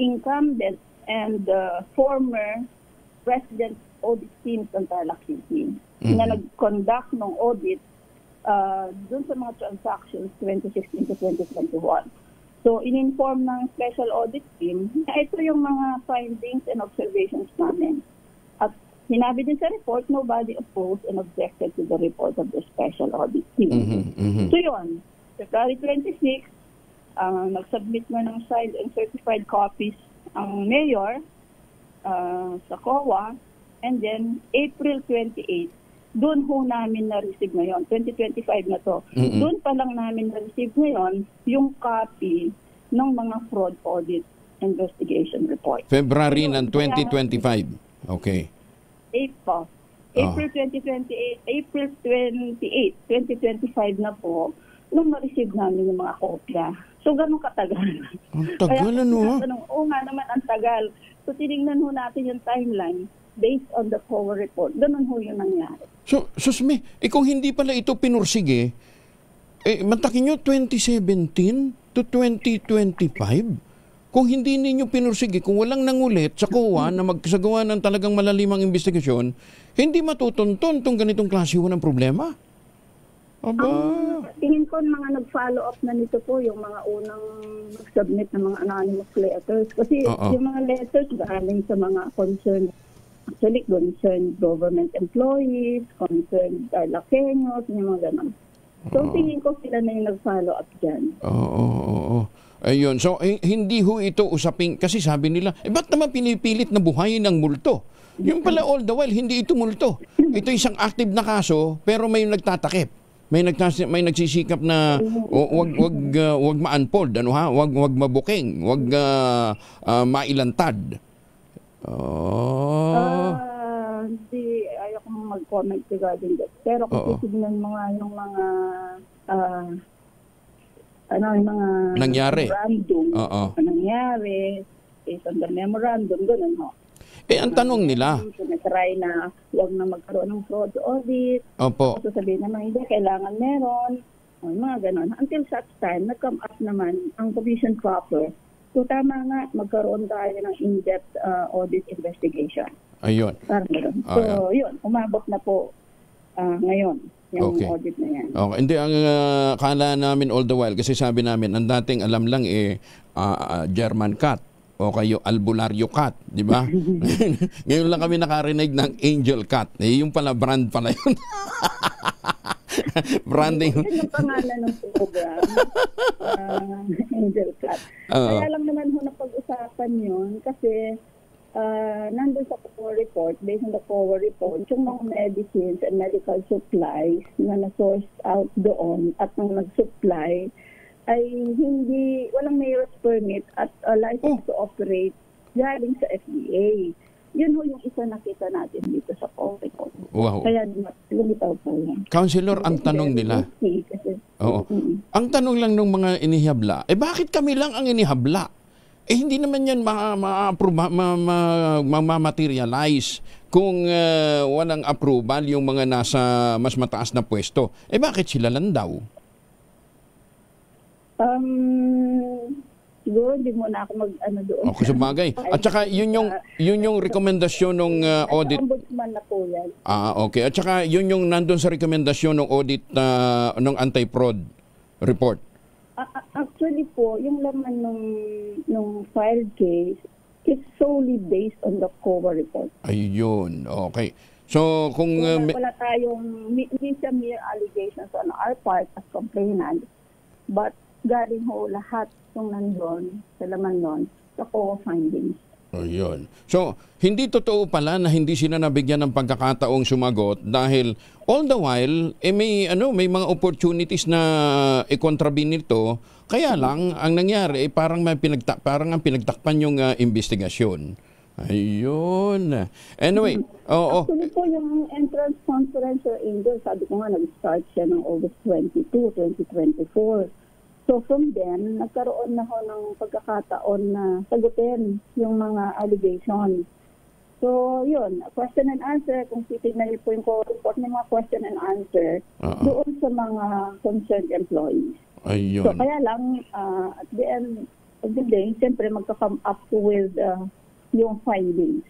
incumbent and former resident audit teams ng Tarlac City na nag-conduct ng audit doon sa mga transactions 2016 to 2021. So, in-inform ng special audit team na ito yung mga findings and observations namin. At sinabi din sa report, nobody opposed and objected to the report of the special audit team. So, yun. February 26, nag-submit na ng signed and certified copies ang mayor sa COA. And then, April 28, doon ho namin na-receive ngayon. 2025 na to. Doon pa lang namin na-receive ngayon yung copy ng mga fraud audit investigation report. February ng 2025. Okay. April 2025 na po, nung ma-receive namin yung mga kopya. So, ganun katagal. Ang tagal, ano? Oo nga naman, ang tagal. So, tinignan ho natin yung timeline based on the COA report. Ganun ho yung nangyari. So, Susmi, kung hindi pala ito pinursige, mantakin nyo 2017 to 2025? Kung hindi ninyo pinursige, kung walang nangulit sa COA na magsagawa ng talagang malalimang investigasyon, hindi matutunton itong ganitong klase ng problema? Aba. Tingin ko mga nag-follow up na nito po yung mga unang nag-submit ng mga anonymous letters. Kasi yung mga letters galing sa mga concerned government employees, concerned Tarlaceños, yung mga ganun. So, tingin ko sila na yung nag-follow up dyan. Oo. Ayun. So, hindi ho ito usaping, kasi sabi nila, ba't naman pinipilit na buhayin ng multo? Yung pala all the while, hindi ito multo. Ito isang active na kaso, pero may nagtatakip. May nagsisikap na wag ma-unfold, wag mabuking, wag mailantad. Hindi, ayoko mag-comment regarding that. Pero kung titignan mo nga yung mga yung mga nangyari. Memorandum, nangyari, based on the memorandum, ganun ho. Ang tanong nila, try na huwag na magkaroon ng fraud audit. Opo. So sabihin naman, hindi, kailangan meron. Mga ganon. Until such time, nag-come up naman ang commission proper. So tama nga, magkaroon tayo ng in-depth audit investigation. Ayun. Parang gano'n. So yun, umabot na po ngayon yung audit na yan. Okay. Hindi, ang kala namin all the while, kasi sabi namin, ang dating alam lang German cat o kayo albularyo cat, di ba? Ngayon lang kami nakarinig ng angel cat. Yung pala brand pala yun. Branding. Ito yung pangalan ng program. Angel cat. Kaya lang naman ho napag-usapan yun kasi nandun sa COA report, based on the COA report, yung mga medicines and medical supplies na na-source out doon at nang nag-supply ay walang mayor's permit at license to operate galing sa FDA. Yun ho yung isa nakita natin dito sa COA report. Wow. Kaya lumitaw po yan. Councilor, ang tanong nila. Oo. Ang tanong lang ng mga inihabla, bakit kami lang ang inihabla? Hindi naman yan ma-materialize kung walang approval yung mga nasa mas mataas na pwesto. Bakit sila lang daw? Siguro hindi mo na ako mag-ano doon. Okay, sabagay. At saka yun yung rekomendasyon ng audit. Ombudsman na po yan. Okay. At saka yun yung nandun sa rekomendasyon ng audit ng anti-fraud report. Actually po, yung laman nung filed case is solely based on the COA report. Ayun. Okay. So, kung... wala tayong, hindi siya mere allegations on our part as complainant, but galing ho lahat yung nandun, sa laman nun, sa COA findings. Ayun. So, hindi totoo pala na hindi sila nabigyan ng pagkakataong sumagot dahil all the while, may mga opportunities na i-contravene nito. Kaya lang, ang nangyari, parang ang pinagtakpan yung investigasyon. Ayun. Anyway, Actually po, yung entrance conference sa Angel, sabi ko nga, nag-start siya ng August 22, 2024. So from then, nagkaroon na ho ng pagkakataon na sagutin yung mga allegations. So yun, question and answer, kung titignan niyo po yung report, may mga question and answer doon sa mga concerned employees. Ayun. So kaya lang, at the end of the day, siyempre magka-come up with yung findings.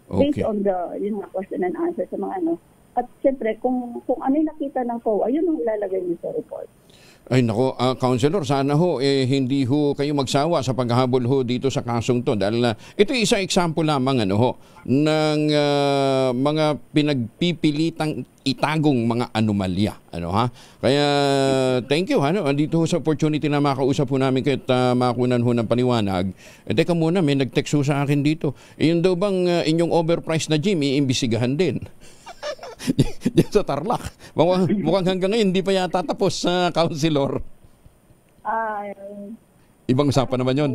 Based on the question and answer sa mga At siyempre, kung ano yung nakita ng COA, yun ang ilalagay niyo sa report. Ay nako, Councilor, sana ho hindi ho kayo magsawa sa paghahabol ho dito sa kasong to dahil ito ay isang example lamang ng mga pinagpipilitang itagong mga anomalya, Kaya thank you dito ho sa opportunity na makausap ho namin kayo at makunan ho ng paniwanag. Teka muna, may nag-text ho sa akin dito. Yun daw bang inyong overpriced na gym iimbisigahan din? Diyan sa Tarlac. Mukhang hanggang ngayon hindi pa yata tapos sa Councilor. Ibang usapan naman yun.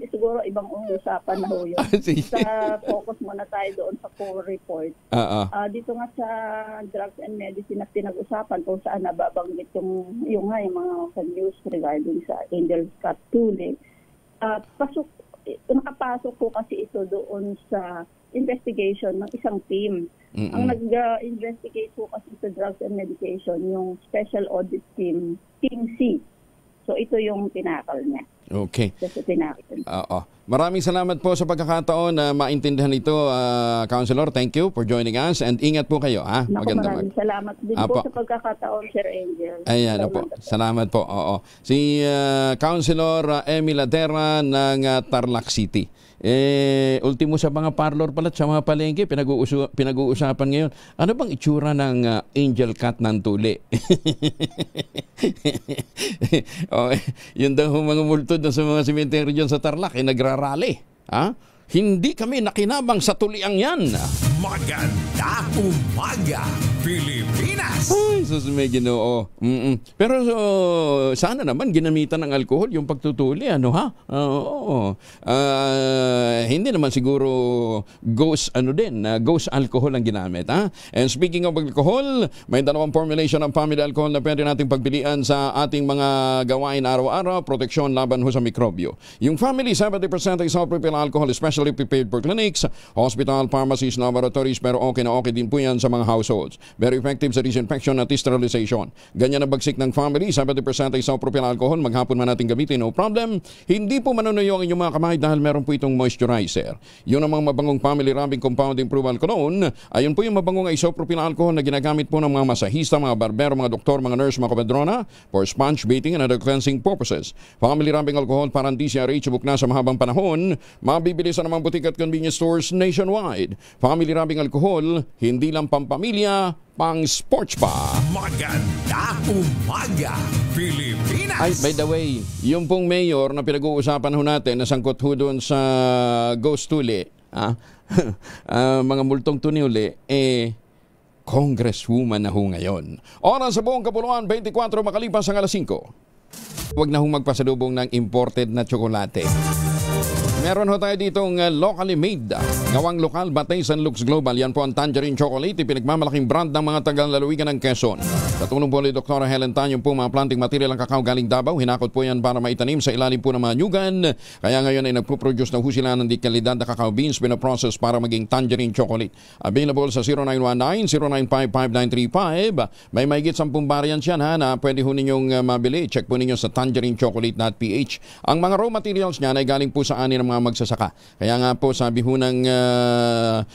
Siguro ibang usapan na ho yun. Sa focus muna tayo doon sa COA report. Dito nga sa drugs and medicine na pinag-usapan kung saan nababanggit yung mga news regarding sa Angel Scott Tule. Nakapasok po kasi ito doon sa investigation ng isang team. Ang nag-investigate po kasi sa drugs and medication, yung special audit team, Team C. So ito yung tinakal niya. Okay. Maraming salamat po sa pagkakataon na maintindihan ito, Councilor. Thank you for joining us and ingat po kayo. Maraming salamat din po sa pagkakataon, Sir Angel. Ayan po. Salamat po. Si Councilor Emmy Ladera ng Tarlac City. Ultimo sa mga parlor pala at sa mga palengke, pinag-uusapan ngayon. Ano bang itsura ng angel cat ng Tule? Yun daw mga multod na sa mga sementeryo dyan sa Tarlac, nagrarally. Hindi kami nakinabang sa tuliang yan. Maganda umaga, Pilipinas! Ay, sus, may Ginoo. Pero sana naman ginamitan ng alkohol yung pagtutuli, hindi naman siguro ghost alcohol ang ginamit, And speaking of alcohol, may dalawang formulation ng family alcohol na pwede nating pagpilian sa ating mga gawain araw-araw, proteksyon laban ho sa mikrobyo. Yung family 70% isopropyl alcohol, especially prepared for clinics, hospital, pharmacies, laboratories, pero okay na okay din po yan sa mga households. Very effective sa disinfection at sterilization. Ganyan ang bagsik ng family, 70% isopropyl alcohol, maghapon man natin gamitin, no problem. Hindi po manunuyo ang inyong mga kamay dahil meron po itong moisturizer. Yun ang mga mabangong family rubbing compound improved cologne. Ayun po yung mabangong isopropyl alcohol na ginagamit po ng mga masahista, mga barbero, mga doktor, mga nurse, mga kabadrona for sponge bathing and other cleansing purposes. Family rubbing alcohol para hindi siya reachable na sa mahabang panahon. Mabibili sa namang butik at convenience stores nationwide. Family rubbing alcohol, hindi lang pampamilya, pang sports pa. Maganda umaga, Pilipinas! Ay, by the way, yung pong mayor na pinag-uusapan ho natin, nasangkot ho doon sa Ghost Tuli, mga multong tunili, congresswoman na ho ngayon. Oras sa buong kapuluan, 24 makalipas ang alas 5. Huwag na hong magpasalubong ng imported na tsokolate. Meron ho tayo ditong locally made, gawang lokal, batay San Lux Global. Yan po ang Tangerine Chocolate, pinagmamalaking brand ng mga taga-lalawigan ng Quezon. Katulong po ni Dr. Helen Tan, yung po mga planting material ng kakao galing Davao. Hinakot po yan para maitanim sa ilalim po ng mga nyugan. Kaya ngayon ay nagpo-produce na ho sila ng dikalidad na kakao beans, pinaprocess para maging Tangerine Chocolate. Available sa 0919-095-5935. May mahigit 10 variants yan ha, na pwede ho ninyong mabili. Check po ninyo sa tangerinechocolate.ph. Ang mga raw materials niyan ay galing po sa ani ng mga magsasaka. Kaya nga po sabi ho ng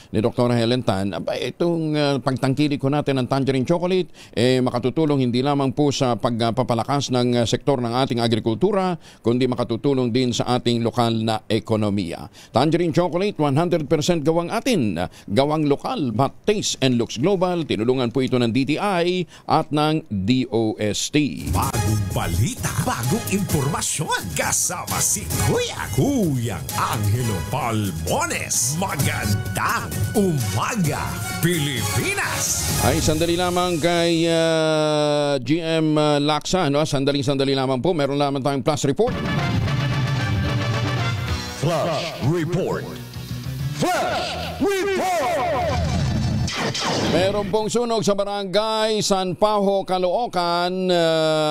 ni Dr. Helen Tan, itong pagtangkilik ko natin ng Tangerine Chocolate makatutulong hindi lamang po sa pagpapalakas ng sektor ng ating agrikultura, kundi makatutulong din sa ating lokal na ekonomiya. Tangerine Chocolate, 100% gawang atin, gawang lokal, but taste and looks global. Tinulungan po ito ng DTI at ng DOST. Bagong balita, bagong impormasyon, kasama si Kuya Angelo Palmones. Magandang umaga, Pilipinas! Ay, sandali lamang kay GM Laksa. Sandali lamang po. Meron lamang tayong Plus Report. Flash Report! Flash Report! Meron pong sunog sa barangay San Pajo, Caloocan.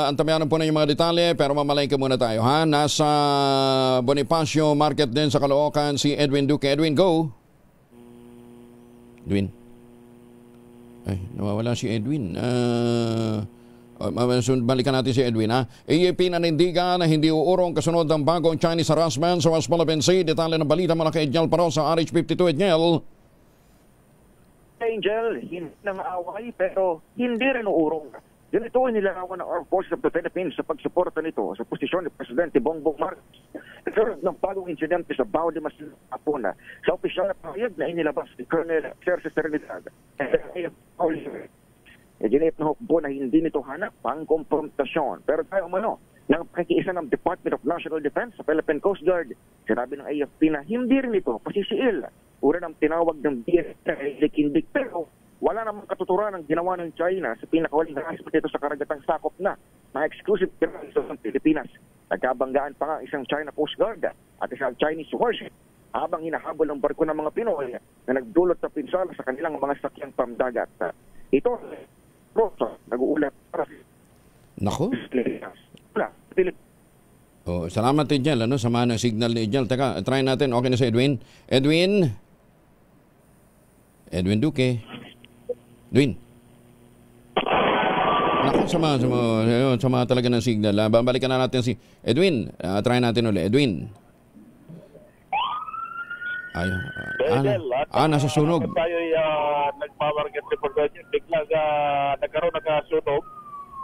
Antabayanan po na yung mga detalye, pero mamalay ka muna tayo ha. Nasa Bonifacio Market din sa Caloocan si Edwin Duque. Edwin, go! Edwin? Ay, nawawala si Edwin. Balikan natin si Edwin ha. AAP nanindigan na hindi uurong kasunod ng bagong Chinese harassment sa West Philippine Sea. Detalye ng balita mula kay Edgel Paro sa RH52. Edgel. Angel, hindi nang away pero hindi rin uurong. Ganito ay nilarawan ng Armed Forces of the Philippines sa pagsuporta nito sa posisyon ni Presidente Bongbong Marcos. Nagkaroon ng bagong insidente sa Bao de Masin, Apona. Sa opisyal na pahayag na inilabas ni Colonel Sergio Serenidad. Ginip na hukbo na hindi nito hanap pang komprontasyon. Pero tayo umano, ng pakikiisa ng Department of National Defense sa Philippine Coast Guard, sinabi ng AFP na hindi rin ito pasisiil. Ura ng tinawag ng DSA pero wala namang katuturan ng ginawa ng China sa pinakawaling harassment dito sa karagatang sakop na exclusive territory ng Pilipinas. Nagkabanggaan pa nga isang China Coast Guard at isang Chinese warship habang hinahabol ng barko ng mga Pinoy na nagdulot sa pinsala sa kanilang mga sakyang pamdagat. Ito, nag-uulat para Nako? Salamat Edgel, sama ng signal ni Edgel. Teka, try natin. Okay na si Edwin. Edwin Duque. Edwin. Naku, sama talaga ng signal. Babalikan na natin si Edwin. Try natin ulit. Edwin. Nasa sunog. Tayo nagpamarket report doon. Biglang nagkaroon ng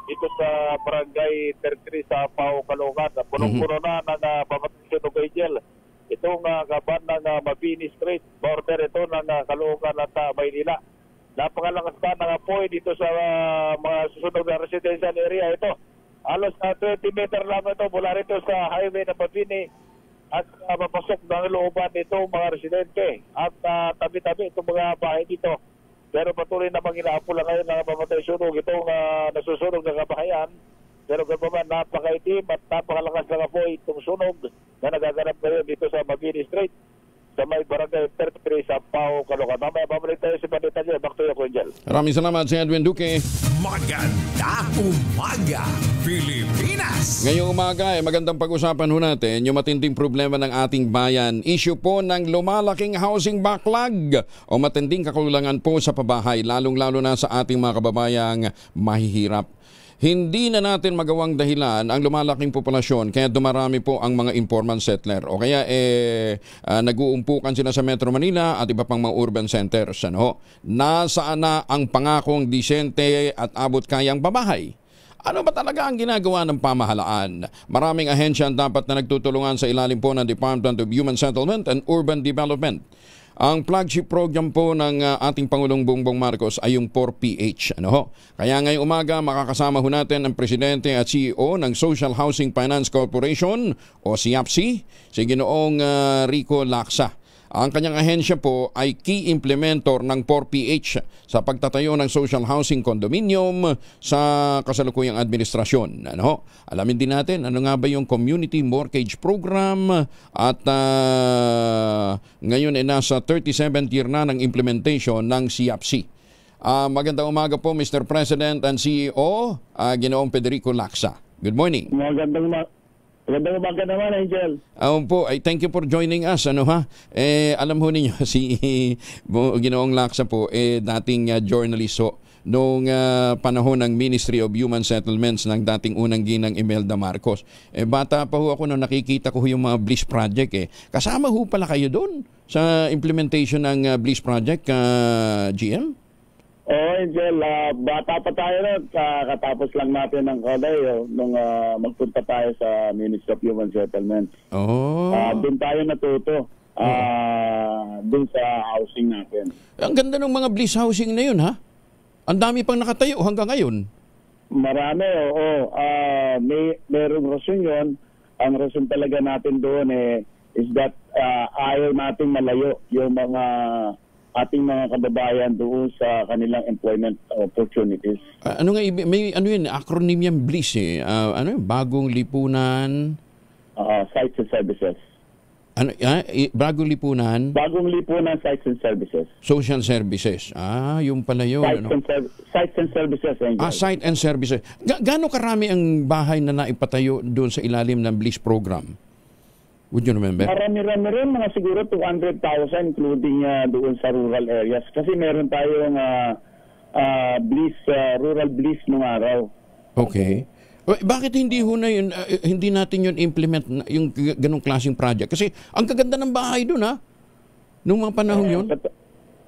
dito sa barangay 33 sa Pao, Caloocan. Punong-puno na mamatay sunog kay Angel. Itong kaban ng Mabini Street, border ito ng Caloocan at Maynila. Napakalakas na ng apoy dito sa mga susunog na residential area ito. Halos 20 meter lang ito mula rito sa highway ng Mabini at mapasok ng looban nito mga residente at tabi-tabi itong mga bahay dito. Pero patuloy namang inaapula ngayon na mamatay sunog itong nasusunog ng kabahayan. Pero ganoon napakaitim at napakalakas ng apoy itong sunog na nagaganap ngayon dito sa Mabini Street sa may barangay 33 sa Pao, Caloocan. Mamaya babalik tayo sa balita niya. Back to you, Angel. Maraming salamat si Edwin Duque. Maganda umaga, Pilipinas! Ngayong umaga magandang pag-usapan ho natin yung matinding problema ng ating bayan. Issue po ng lumalaking housing backlog o matinding kakulangan po sa pabahay, lalong-lalo na sa ating mga kababayang mahihirap. Hindi na natin magawang dahilan ang lumalaking populasyon kaya dumarami po ang mga informal settler o kaya nag-uumpukan sila sa Metro Manila at iba pang mga urban centers. Nasaan na ang pangakong disente at abot kayang pabahay? Ano ba talaga ang ginagawa ng pamahalaan? Maraming ahensya ang dapat na nagtutulungan sa ilalim po ng Department of Human Settlement and Urban Development. Ang flagship program po ng ating Pangulong Bongbong Marcos ay yung 4PH. Kaya ngayong umaga makakasama ho natin ang Presidente at CEO ng Social Housing Finance Corporation o SIAPC, si Ginoong Rico Lacsa. Ang kanyang ahensya po ay key implementor ng 4PH sa pagtatayo ng social housing condominium sa kasalukuyang administrasyon. Alamin din natin ano nga ba yung community mortgage program at ngayon ay nasa 37th year na ng implementation ng CFC. Magandang umaga po Mr. President and CEO, Ginoong Federico Lacsa. Good morning. Magandang umaga naman, Angel. Po, thank you for joining us. Alam ho ninyo, si Ginoong Lacsa po, dating journalist ho, noong panahon ng Ministry of Human Settlements ng dating unang ginang Imelda Marcos. Bata pa ho ako nung nakikita ko yung mga Bliss Project. Kasama ho pala kayo doon sa implementation ng Bliss Project, GM? Angel, bata pa tayo rin. Katapos lang natin ng college nung magpunta tayo sa Ministry of Human Settlements. Doon tayo natuto. Doon sa housing natin. Ang ganda ng mga Bliss housing na yun, ha? Ang dami pang nakatayo hanggang ngayon. Marami, oo. Merong rason yun. Ang rason talaga natin doon is that ayaw nating malayo yung mga ating mga kababayan doon sa kanilang employment opportunities. Ano yun, acronym yan, Bliss Bagong Lipunan? Sites and Services. Bagong Lipunan? Bagong Lipunan, Sites and Services. Social Services. Yung pala yun. Sites and Services. Site and Services. Gaano karami ang bahay na naipatayo doon sa ilalim ng Bliss program? Would you remember? Marami-rami rin, mga siguro 200,000 including doon sa rural areas. Kasi meron tayong Bliss, rural Bliss nung araw. Okay. Bakit hindi hindi natin yun implement yung ganong klaseng project? Kasi ang kaganda ng bahay doon, ha? Nung mga panahon yun.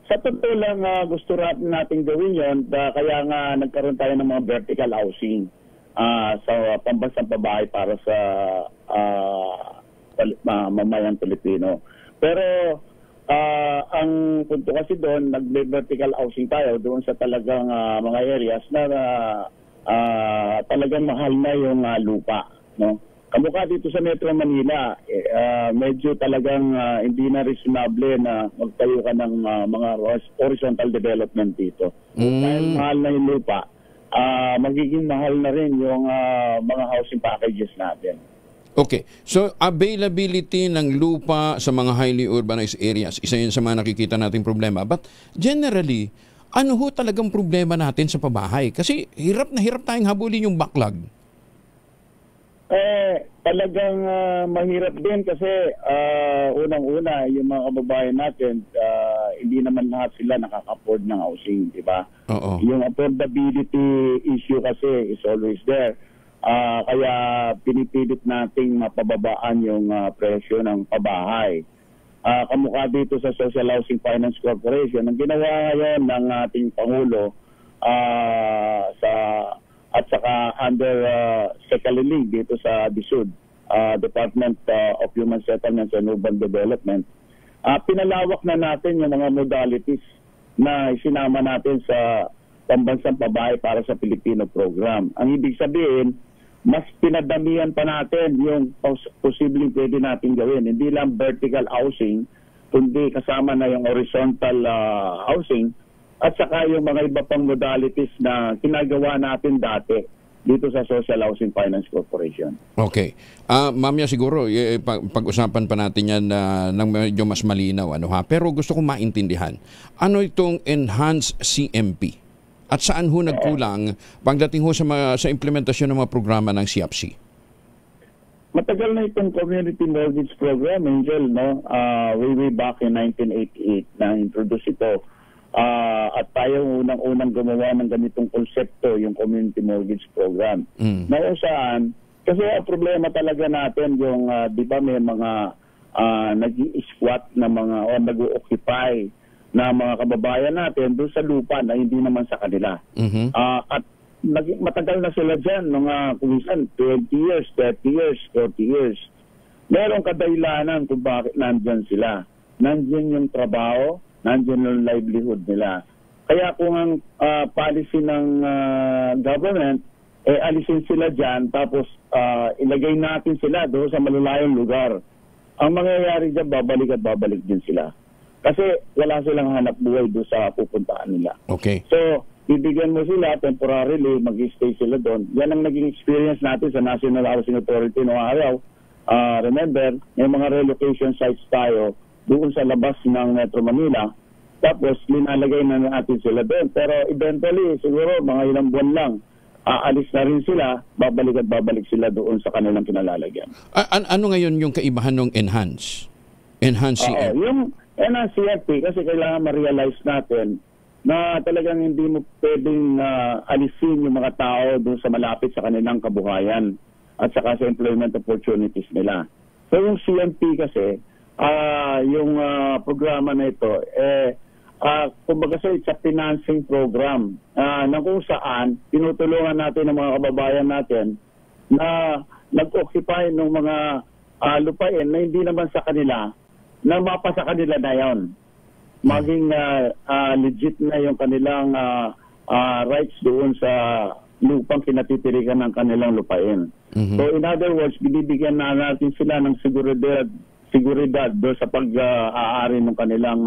Sa totoo lang, gusto natin gawin yun. Kaya nga nagkaroon tayo ng mga vertical housing sa pambansang pabahay para sa mamayang Pilipino. Pero ang punto kasi doon, nag-vertical housing tayo doon sa talagang mga areas na talagang mahal na yung lupa. Kamukha dito sa Metro Manila, medyo talagang hindi na reasonable na magtayo ka ng mga horizontal development dito. Dahil mahal na yung lupa, magiging mahal na rin yung mga housing packages natin. Okay. So, availability ng lupa sa mga highly urbanized areas, isa yun sa mga nakikita nating problema. But generally, ano ho talagang problema natin sa pabahay? Kasi hirap na hirap tayong habulin yung backlog. Talagang mahirap din kasi unang-una, yung mga kababayan natin, hindi naman lahat sila nakaka-afford ng housing, di ba? Yung affordability issue kasi is always there. Kaya pinipilit nating mapababaan yung presyo ng pabahay. Kamukha dito sa Social Housing Finance Corporation, ang ginawa ngayon ng ating Pangulo at saka under Secaliling dito sa DSUD, Department of Human Settlements and Urban Development, pinalawak na natin yung mga modalities na isinama natin sa pambansang pabahay para sa Pilipino program. Ang ibig sabihin, mas pinadamihan pa natin yung posibleng pwede natin gawin. Hindi lang vertical housing, kundi kasama na yung horizontal housing at saka yung mga iba pang modalities na ginagawa natin dati dito sa Social Housing Finance Corporation. Okay. Mamaya siguro, pag-usapan pa natin yan ng medyo mas malinaw. Pero gusto kong maintindihan. Ano itong Enhanced CMP? At saan ho nagkulang pagdating ho sa implementasyon ng mga programa ng CFC? Matagal na itong Community Mortgage Program, Angel, no? Way back in 1988 na introduce ito. At tayo unang-unang gumawa ng ganitong konsepto, yung Community Mortgage Program. Na saan, kasi ang problema talaga natin yung, di ba may mga nag-i-squat na mga, o nag-o-occupy na mga kababayan natin doon sa lupa na hindi naman sa kanila. At matagal na sila dyan, mga kumisan, 20 years, 30 years, 40 years. Merong kadahilanan kung bakit nandyan sila. Nandyan yung trabaho, nandyan yung livelihood nila. Kaya kung ang policy ng government, alisin sila dyan, tapos ilagay natin sila doon sa malalayong lugar. Ang mangyayari dyan, babalik at babalik din sila. Kasi wala silang hanap buhay doon sa pupuntaan nila. Okay. So, bibigyan mo sila temporarily, mag-stay sila doon. Yan ang naging experience natin sa National Housing Authority noong araw. Remember, may mga relocation sites tayo doon sa labas ng Metro Manila. Tapos, linalagay na natin sila doon. Pero eventually, siguro, mga ilang buwan lang, aalis na rin sila, babalik at babalik sila doon sa kanilang kinalalagyan. Ano ngayon yung kaibahan ng Enhance? Enhance CFP? Yung Enhance CFP, kasi kailangan ma-realize natin na talagang hindi mo pwedeng alisin yung mga tao doon sa malapit sa kanilang kabuhayan at saka sa employment opportunities nila. So yung CMP kasi, yung programa na ito, kumbaga sa it's a financing program na kung saan tinutulungan natin ng mga kababayan natin na nag-occupy ng mga lupain na hindi naman sa kanila, na mapa sa kanila na yun. Maging legit na yung kanilang rights doon sa lupang kinatitirikan ng kanilang lupain. So in other words, binibigyan na natin sila ng seguridad doon sa pag-aari ng kanilang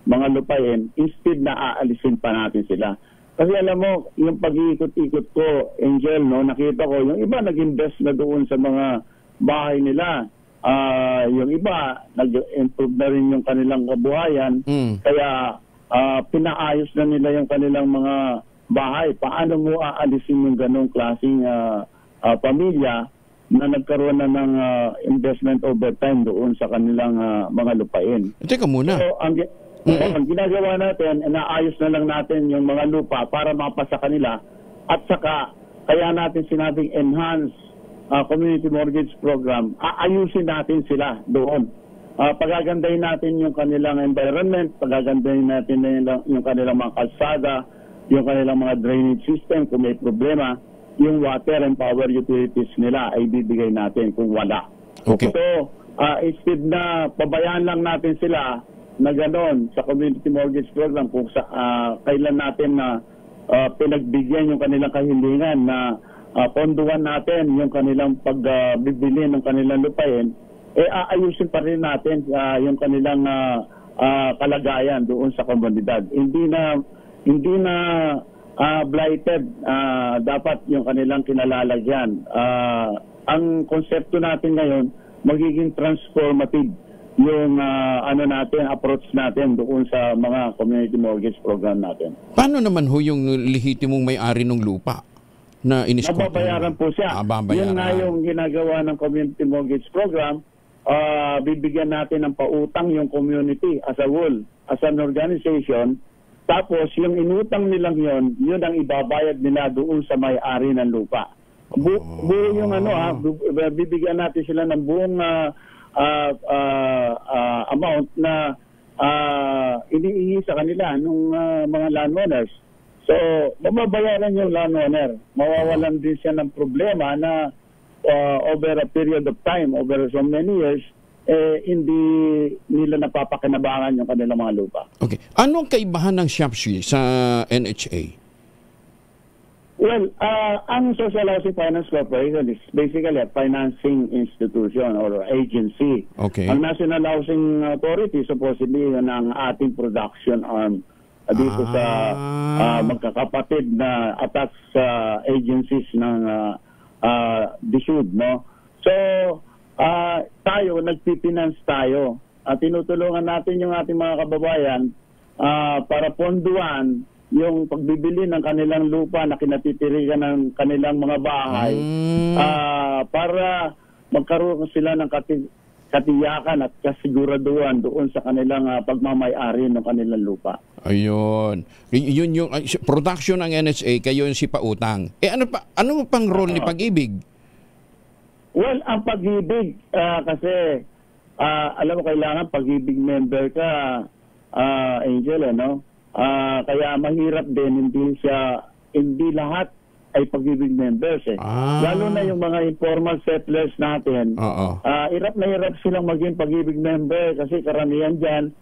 mga lupain instead na aalisin pa natin sila. Kasi alam mo, yung pag-iikot-ikot ko, Angel, no, nakita ko, yung iba nag-invest na doon sa mga bahay nila. Yung iba, nag-improve na rin yung kanilang kabuhayan. Kaya pinaayos na nila yung kanilang mga bahay. Paano mo aalisin yung ganong klaseng pamilya na nagkaroon na ng investment over time doon sa kanilang mga lupain? Teka muna. So, ang ginagawa natin, naayos na lang natin yung mga lupa para mapasa kanila. At saka, kaya natin sinabing enhance community mortgage program, aayusin natin sila doon. Pagagandahin natin yung kanilang environment, pagagandahin natin yung kanilang mga kalsada, yung kanilang mga drainage system kung may problema, yung water and power utilities nila ay bibigay natin kung wala. Okay. So, instead na pabayaan lang natin sila na gano'n sa community mortgage program kung kailan natin na pinagbigyan yung kanilang kahilingan na ponduhan natin yung kanilang pagbibili ng kanilang lupain, aayusin pa rin natin yung kanilang kalagayan doon sa komunidad. Hindi na blighted dapat yung kanilang kinalalagyan. Ang konsepto natin ngayon, magiging transformative yung approach natin doon sa mga community mortgage program natin. Paano naman ho yung lehitimong may-ari ng lupa na iniskwento? Nababayaran po siya. Yun na yung ginagawa ng community mortgage program. Bibigyan natin ng pautang yung community as a whole, as an organization. Tapos yung inutang nilang yun ang ibabayad nila doon sa may-ari ng lupa. Buo yung bibigyan natin sila ng buong amount na iniingi sa kanila ng mga landowners. So, mababayaran yung landowner. Mawawalan din siya ng problema na over a period of time, over so many years, hindi nila napapakinabangan yung kanilang mga lupa. Okay. Ano ang kaibahan ng SHAPSI sa NHA? Well, ang Social Housing Finance Corporation is basically a financing institution or agency. Okay. Ang National Housing Authority supposedly yun ang ating production arm dito sa magkakapatid na attached agencies ng DSUD, no? So, tayo, nagpipinance tayo. Tinutulungan natin yung ating mga kababayan para ponduan yung pagbibili ng kanilang lupa na kinatitirikan ng kanilang mga bahay para magkaroon sila ng katiyakan at kasiguraduhan doon sa kanilang pagmamay-ari ng kanilang lupa. Ayun. Yun yung production ng NHA, kayo yung si pautang. Ano pang role ni Pag-ibig? Well, ang Pag-ibig kasi alam mo, kailangan Pag-ibig member ka, Angel, ano? Kaya mahirap din, hindi lahat ay Pag-ibig members eh. Lalo na yung mga informal settlers natin, hirap na hirap silang maging Pag-ibig member kasi karamihan dyan,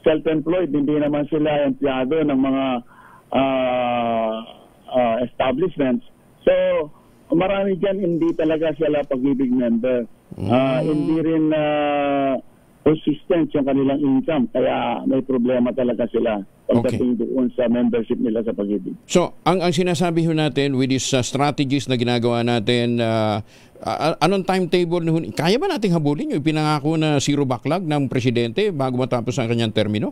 self-employed, hindi naman sila empleyado ng mga establishments. So, marami dyan hindi talaga sila Pag-ibig member. Hindi rin consistent yung kanilang income, kaya may problema talaga sila pagdating doon sa membership nila sa Pag-ibig. So, ang sinasabi ho natin with these strategies na ginagawa natin, anong timetable, kaya ba nating habulin yung pinangako na zero backlog ng presidente bago matapos ang kanyang termino?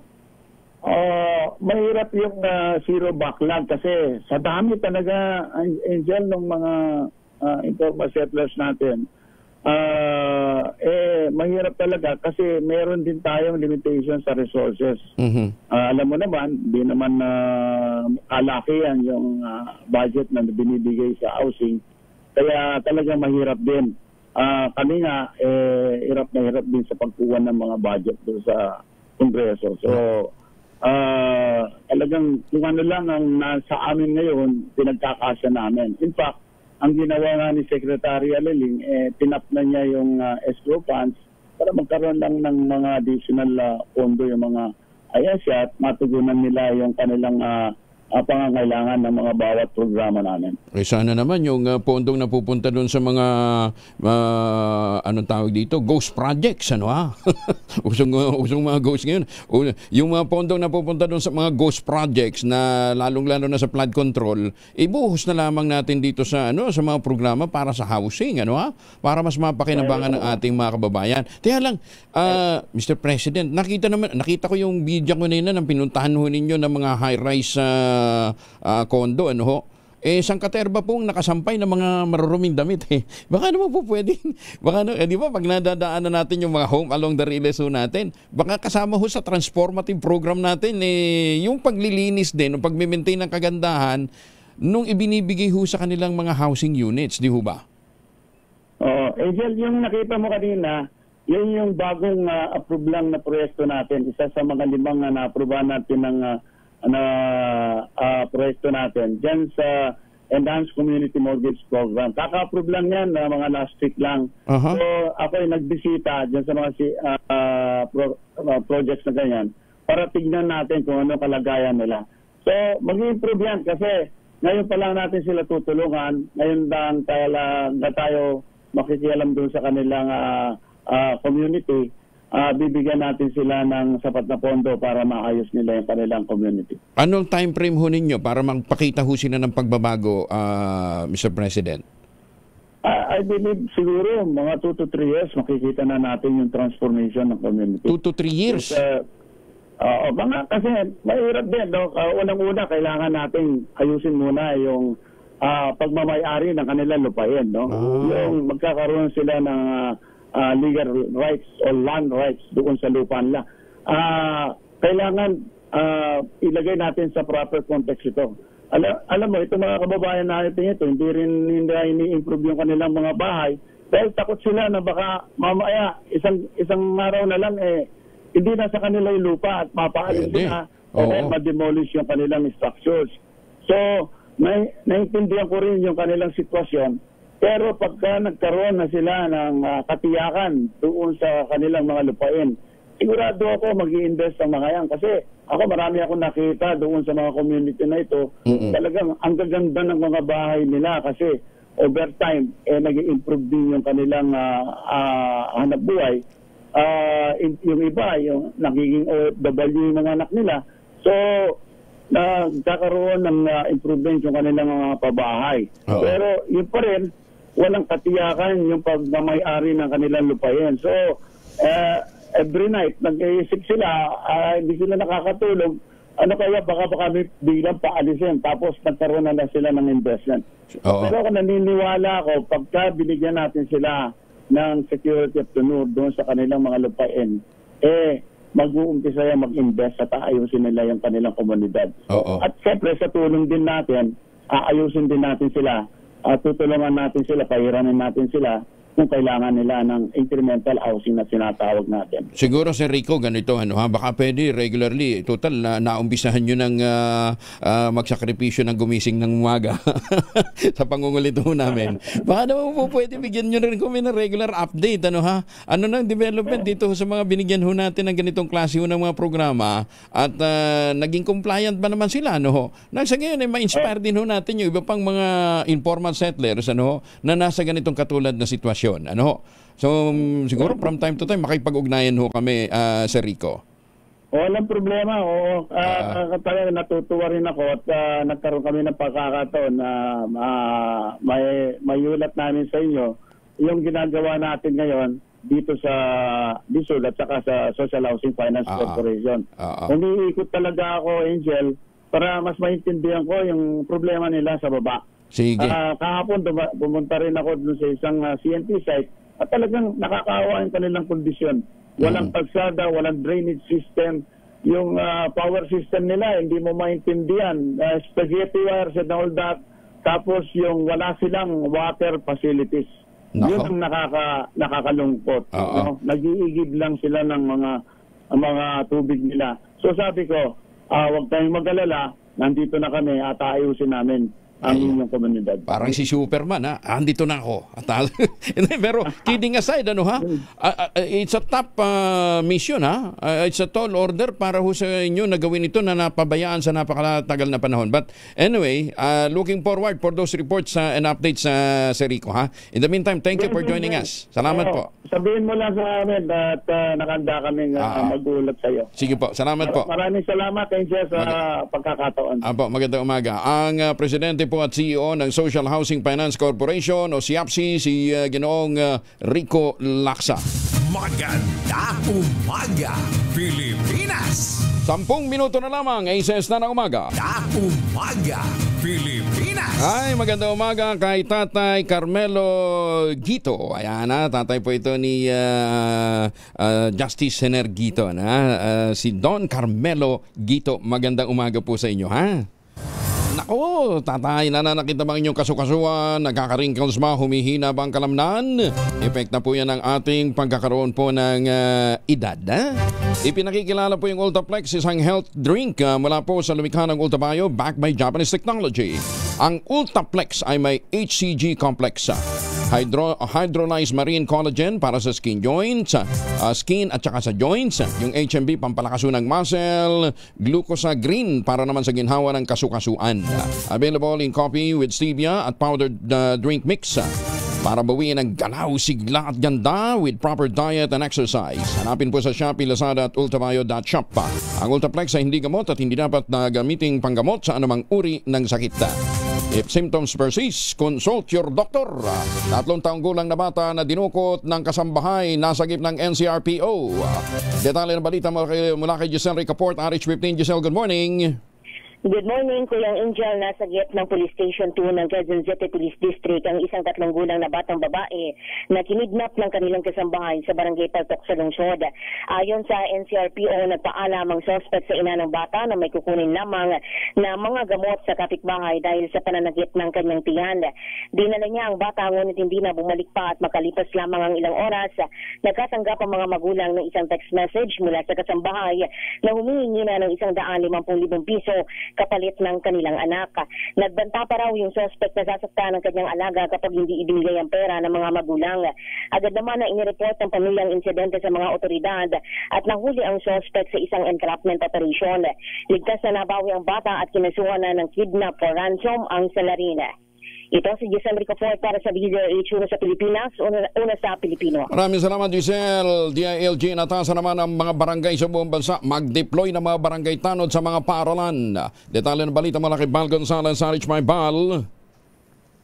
Mahirap yung zero backlog kasi sa dami talaga, Angel, ng mga informal settlers natin. Mahirap talaga kasi meron din tayong limitation sa resources. Alam mo naman, di naman kalakihan yung budget na binibigay sa housing. Kaya talaga mahirap din. Kami nga, hirap na hirap din sa pagkuha ng mga budget doon sa Kongreso. So, talagang kung ano lang ang nasa amin ngayon, pinagkakasya namin. In fact, ang ginawa nga ni Secretary Aliling, tinap na niya yung escrow funds para magkaroon lang ng mga additional pondo yung mga ayasya at matugunan nila yung kanilang pangangailangan ng mga bawat programa namin. Sana naman yung pondong napupunta doon sa mga anong tawag dito, ghost projects, ano ha? usong mga ghost ngayon. Yung mga pondong napupunta doon sa mga ghost projects na lalong-lalo na sa flood control, ibuhos na lamang natin dito sa sa mga programa para sa housing, ano ha? Para mas mapakinabangan ng ating mga kababayan. Kaya lang, Mr. President, nakita ko yung video ko na ng pinuntahan ho ninyo ng mga high-rise kondo, ano ho? Sang katerba pong nakasampay ng mga maruruming damit eh. Baka naman po pwede. Baka di ba pag nadadaanan natin yung mga home along the riles natin, baka kasama ho sa transformative program natin yung paglilinis din, yung pag-maintain ng kagandahan nung ibinibigay ho sa kanilang mga housing units, di ho ba? Angel, yung nakita mo kanina, yun yung bagong approve lang na proyekto natin. Isa sa mga 5 na na-approve natin ng proyekto natin dyan sa Enhanced Community Mortgage Program. Kaka-approve lang yan mga last week lang. So ako ay nagbisita dyan sa mga projects na ganyan para tignan natin kung ano kalagayan nila. So mag-improve yan kasi ngayon pa lang natin sila tutulungan. Ngayon lang tayo makikialam doon sa kanilang community. Bibigyan natin sila ng sapat na pondo para maayos nila yung kanilang community. Anong time frame ho ninyo para magpakita ho sila ng pagbabago, Mr. President? I believe siguro mga 2 to 3 years makikita na natin yung transformation ng community. 2 to 3 years? Kasi mahirap din. Unang-una, kailangan natin ayusin muna yung pagmamayari ng kanilang lupain. Yung magkakaroon sila ng legal rights or land rights doon sa lupa nila. Kailangan ilagay natin sa proper context ito. Alam mo, itong mga kababayan natin ito, hindi ini-improve yung kanilang mga bahay dahil takot sila na baka mamaya isang araw na lang hindi na sa kanila yung lupa at mapaalis sila o ma-demolish yung kanilang structures. So, naiintindihan ko rin yung kanilang sitwasyon. Pero pagka nagkaroon na sila ng katiyakan doon sa kanilang mga lupain, sigurado ako mag-i-invest ang mga yan. Kasi ako marami akong nakita doon sa mga community na ito. Talagang ang gaganda ng mga bahay nila kasi over time, nag-i-improve din yung kanilang hanap buhay. Yung iba, yung nagiging OFW yung mga anak nila. So, nagkakaroon ng improvement yung kanilang mga pabahay. Pero yun pa rin, walang katiyakan yung pagmamayari ng kanilang lupain. So, every night, nag-iisip sila, hindi sila nakakatulog. Ano kaya, baka kami biglang paalisin. Tapos, nagkaroon na sila ng investment. Pero ako naniniwala ako, pagka binigyan natin sila ng security of tenure doon sa kanilang mga lupain, mag-uumpisa yan mag-invest at aayusin nila yung kanilang komunidad. At siyempre, sa tulong din natin, aayusin din natin sila. Tutulungan natin sila, pahiramin natin sila kung kailangan nila ng incremental housing na sinatawag natin. Siguro, Sir Rico, ganito, baka pwede regularly, total, naumpisahan nyo ng magsakripisyo ng gumising ng umaga sa pangungulito namin. Baka naman po pwede bigyan nyo rin kami ng regular update, ano ng development dito sa mga binigyan ho natin ng ganitong klase ng mga programa at naging compliant ba naman sila, Nang sa ngayon, ma-inspire din ho natin yung iba pang mga informal settlers, na nasa ganitong katulad na sitwasyon. So, siguro from time to time, makipag-ugnayan ho kami, Sir Rico. Walang problema. Talaga natutuwa rin ako at nagkaroon kami ng pagkakataon na may ulat namin sa inyo yung ginagawa natin ngayon dito sa DSUD at saka sa Social Housing Finance Corporation. Umiikot talaga ako, Angel, para mas maintindihan ko yung problema nila sa baba. Sige. Kahapon pumunta rin ako dun sa isang CNT site at talagang nakakaawa ang kanilang kondisyon. Walang pagsada, walang drainage system. Yung power system nila, hindi mo maintindihan. Spaghetti wires and all that. Tapos yung wala silang water facilities. Yun ang nakakalungkot. Nag-iigib lang sila ng mga tubig nila. So sabi ko, huwag tayong mag-alala. Nandito na kami at ayusin namin ang inyong komunidad. Parang si Superman, andito na ako. Pero kidding aside, it's a top mission, it's a tall order para ho sa inyo na gawin ito na napabayaan sa napakatagal na panahon. But anyway, looking forward for those reports and updates sa Rico. In the meantime, thank you for joining us. Salamat po. Sabihin mo lang sa amin at nakanda kaming mag-ulat sa iyo. Sige po, salamat po. Maraming salamat, Angel, sa pagkakataon. Magandang umaga. Ang Presidente po at CEO ng Social Housing Finance Corporation o SIAPSI, si Ginoong Rico Lacsa. Magandang umaga, Pilipinas! 10 minuto na lamang, 6 na ng umaga. Magandang umaga, Pilipinas! Ay, magandang umaga kay Tatay Carmelo Gito. Ayan tatay po ito ni Justice Sener Gito. Si Don Carmelo Gito. Magandang umaga po sa inyo, Nako, tatay, nananakit na bang inyong kasukasuan? Nagkaka-wrinkles ba? Humihina ba ang kalamnan? Epekta po yan ng ating pagkakaroon po ng edad. Ipinakikilala po yung Ultaplex, isang health drink mula po sa lumikha ng Ultabio, backed by Japanese technology. Ang Ultaplex ay may HCG complex. Hydrolyzed marine collagen para sa skin joints, skin at saka sa joints. Yung HMB pampalakas ng muscle, glucosagreen para naman sa ginhawa ng kasukasuan. Available in coffee with stevia at powdered drink mix. Para bawiin ang galaw, sigla at ganda with proper diet and exercise. Hanapin po sa Shopee, Lazada at ultabio.shop. Ang Ultaplex ay hindi gamot at hindi dapat na gamiting panggamot sa anumang uri ng sakit. If symptoms persist, consult your doctor. 3 taong gulang na bata na dinukot ng kasambahay nasagip ng NCRPO. Detalye ng balita mula kay Giselle Ricaport, RH15. Giselle, good morning. Good morning, Kuya Angel. Nasa gate ng Police Station 2 ng Quezon City Police District ang isang 3 gulang na batang babae na kinidnap ng kanilang kasambahay sa barangay Paltok sa lungsod. Ayon sa NCRPO, nagpaalam ang suspect sa ina ng bata na may kukunin lamang na mga gamot sa kapitbahay dahil sa pananakit ng kanyang tiyan. Dinala niya ang bata ngunit hindi na bumalik pa at makalipas lamang ang ilang oras, nagkatanggap ang mga magulang ng isang text message mula sa kasambahay na humihingi na ng 150,000 piso kapalit ng kanilang anak. Nagbanta pa raw yung suspect na sasaktan ng kanyang alaga kapag hindi ibinigay ang pera ng mga magulang. Agad naman na inireport ng pamilyang insidente sa mga otoridad at nahuli ang suspect sa isang entrapment operation. Ligtas na nabawi ang bata at kinasuhan na ng kidnap for ransom ang salarin. Ito si Giselle Ricaport para sa DZRH, una sa Pilipinas, una sa Pilipino. Maraming salamat, Giselle. DILG, natasan naman ang mga barangay sa buong bansa mag-deploy ng mga barangay tanod sa mga paaralan. Detalye ng balita mula kay Bal Gonzalez, RH My Bal.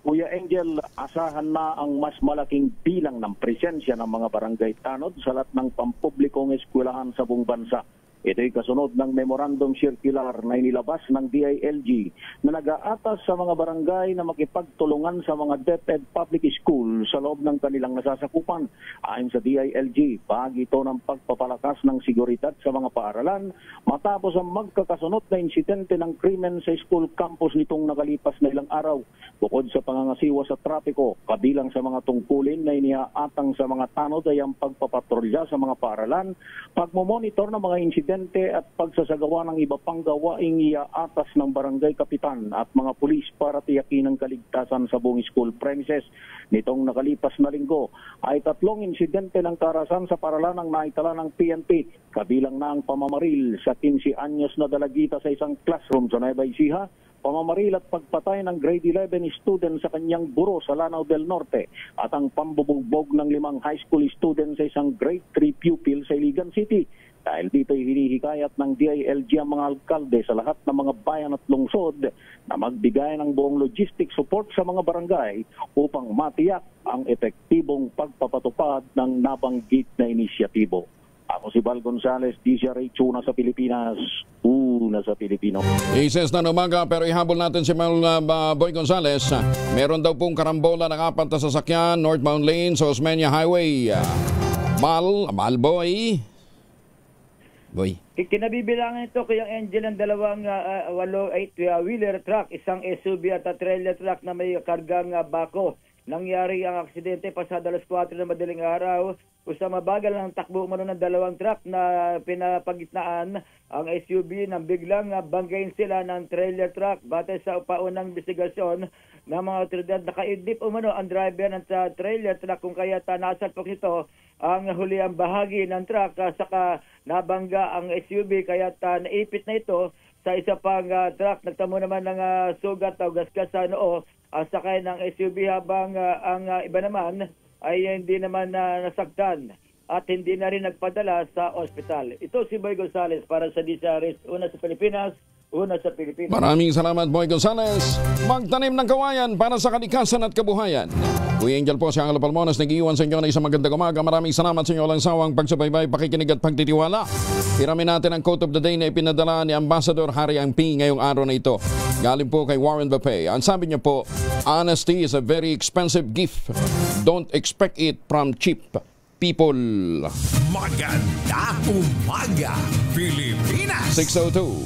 Kuya Angel, asahan na ang mas malaking bilang ng presensya ng mga barangay tanod sa lahat ng pampublikong eskwelahan sa buong bansa. Ito'y kasunod ng Memorandum Circular na inilabas ng DILG na nag-aatas sa mga barangay na makipagtulungan sa mga DepEd public school sa loob ng kanilang nasasakupan. Ayon sa DILG, bahagi ito ng pagpapalakas ng seguridad sa mga paaralan matapos ang magkakasunod na insidente ng krimen sa school campus nitong nakalipas na ilang araw. Bukod sa pangangasiwa sa trapiko, kabilang sa mga tungkulin na iniaatang sa mga tanod ay ang pagpapatrolya sa mga paaralan, pagmomonitor ng mga insidente at pagsasagawa ng iba pang gawaing iaatas ng barangay kapitan at mga pulis para tiyakin ang kaligtasan sa buong school premises. Nitong nakalipas na linggo ay 3 insidente ng karahasan sa paaralan ang naitala ng PNP, kabilang na ang pamamaril sa 15 anyos na dalagita sa isang classroom sa Nueva Ecija, pamamaril at pagpatay ng grade 11 student sa kanyang buro sa Lanao del Norte at ang pambubugbog ng 5 high school student sa isang grade 3 pupil sa Iligan City. Dahil dito'y hinihikayat ng DILG ang mga alkalde sa lahat ng mga bayan at lungsod na magbigay ng buong logistic support sa mga barangay upang matiyak ang epektibong pagpapatupad ng nabanggit na inisyatibo. Ako si Val Gonzales, DZRH, una sa Pilipinas, una sa Pilipino. Ises na umaga pero ihabol natin si Boy Gonzales. Meron daw pong karambola ng 4 na sasakyan, northbound lane sa Osmeña Highway. Boy. Kinabibilangan ito kayang Angel ng 8-wheeler truck, isang SUV at trailer truck na may kargang bako. Nangyari ang aksidente pasado alas 4 ng madaling araw kung sa mabagal ng takbo umano ng 2 truck na pinapagitnaan ang SUV nang biglang banggain sila ng trailer truck. Batay sa paunang investigasyon ng mga otoridad, nakaidlip umano ang driver ng trailer truck kung kaya nasalpok nito ang huliang bahagi ng truck saka nabangga ang SUV kaya naipit na ito sa isa pang truck. Nagtamo naman ng sugat o gasgas sa noo ang sakay ng SUV habang ang iba naman ay hindi naman nasaktan at hindi na rin nagpadala sa ospital. Ito si Boy Gonzales para sa DZRH, una sa Pilipinas, una sa Pilipinas. Maraming salamat, Boy Gonzales. Magtanim ng kawayan para sa kalikasan at kabuhayan. Kuya Angel po, si Angelo Palmonas, nag-iwan sa inyo na isang magandang umaga. Maraming salamat sa inyo walang sawang pagsubaybay, pakikinig at pagtitiwala. Hiramin natin ang quote of the day na ipinadala ni Ambassador Harry Ang P ngayong araw na ito. Galing po kay Warren Buffett. Ang sabi niya po, honesty is a very expensive gift. Don't expect it from cheap people. Magandang umaga, Pilipinas! 6:02.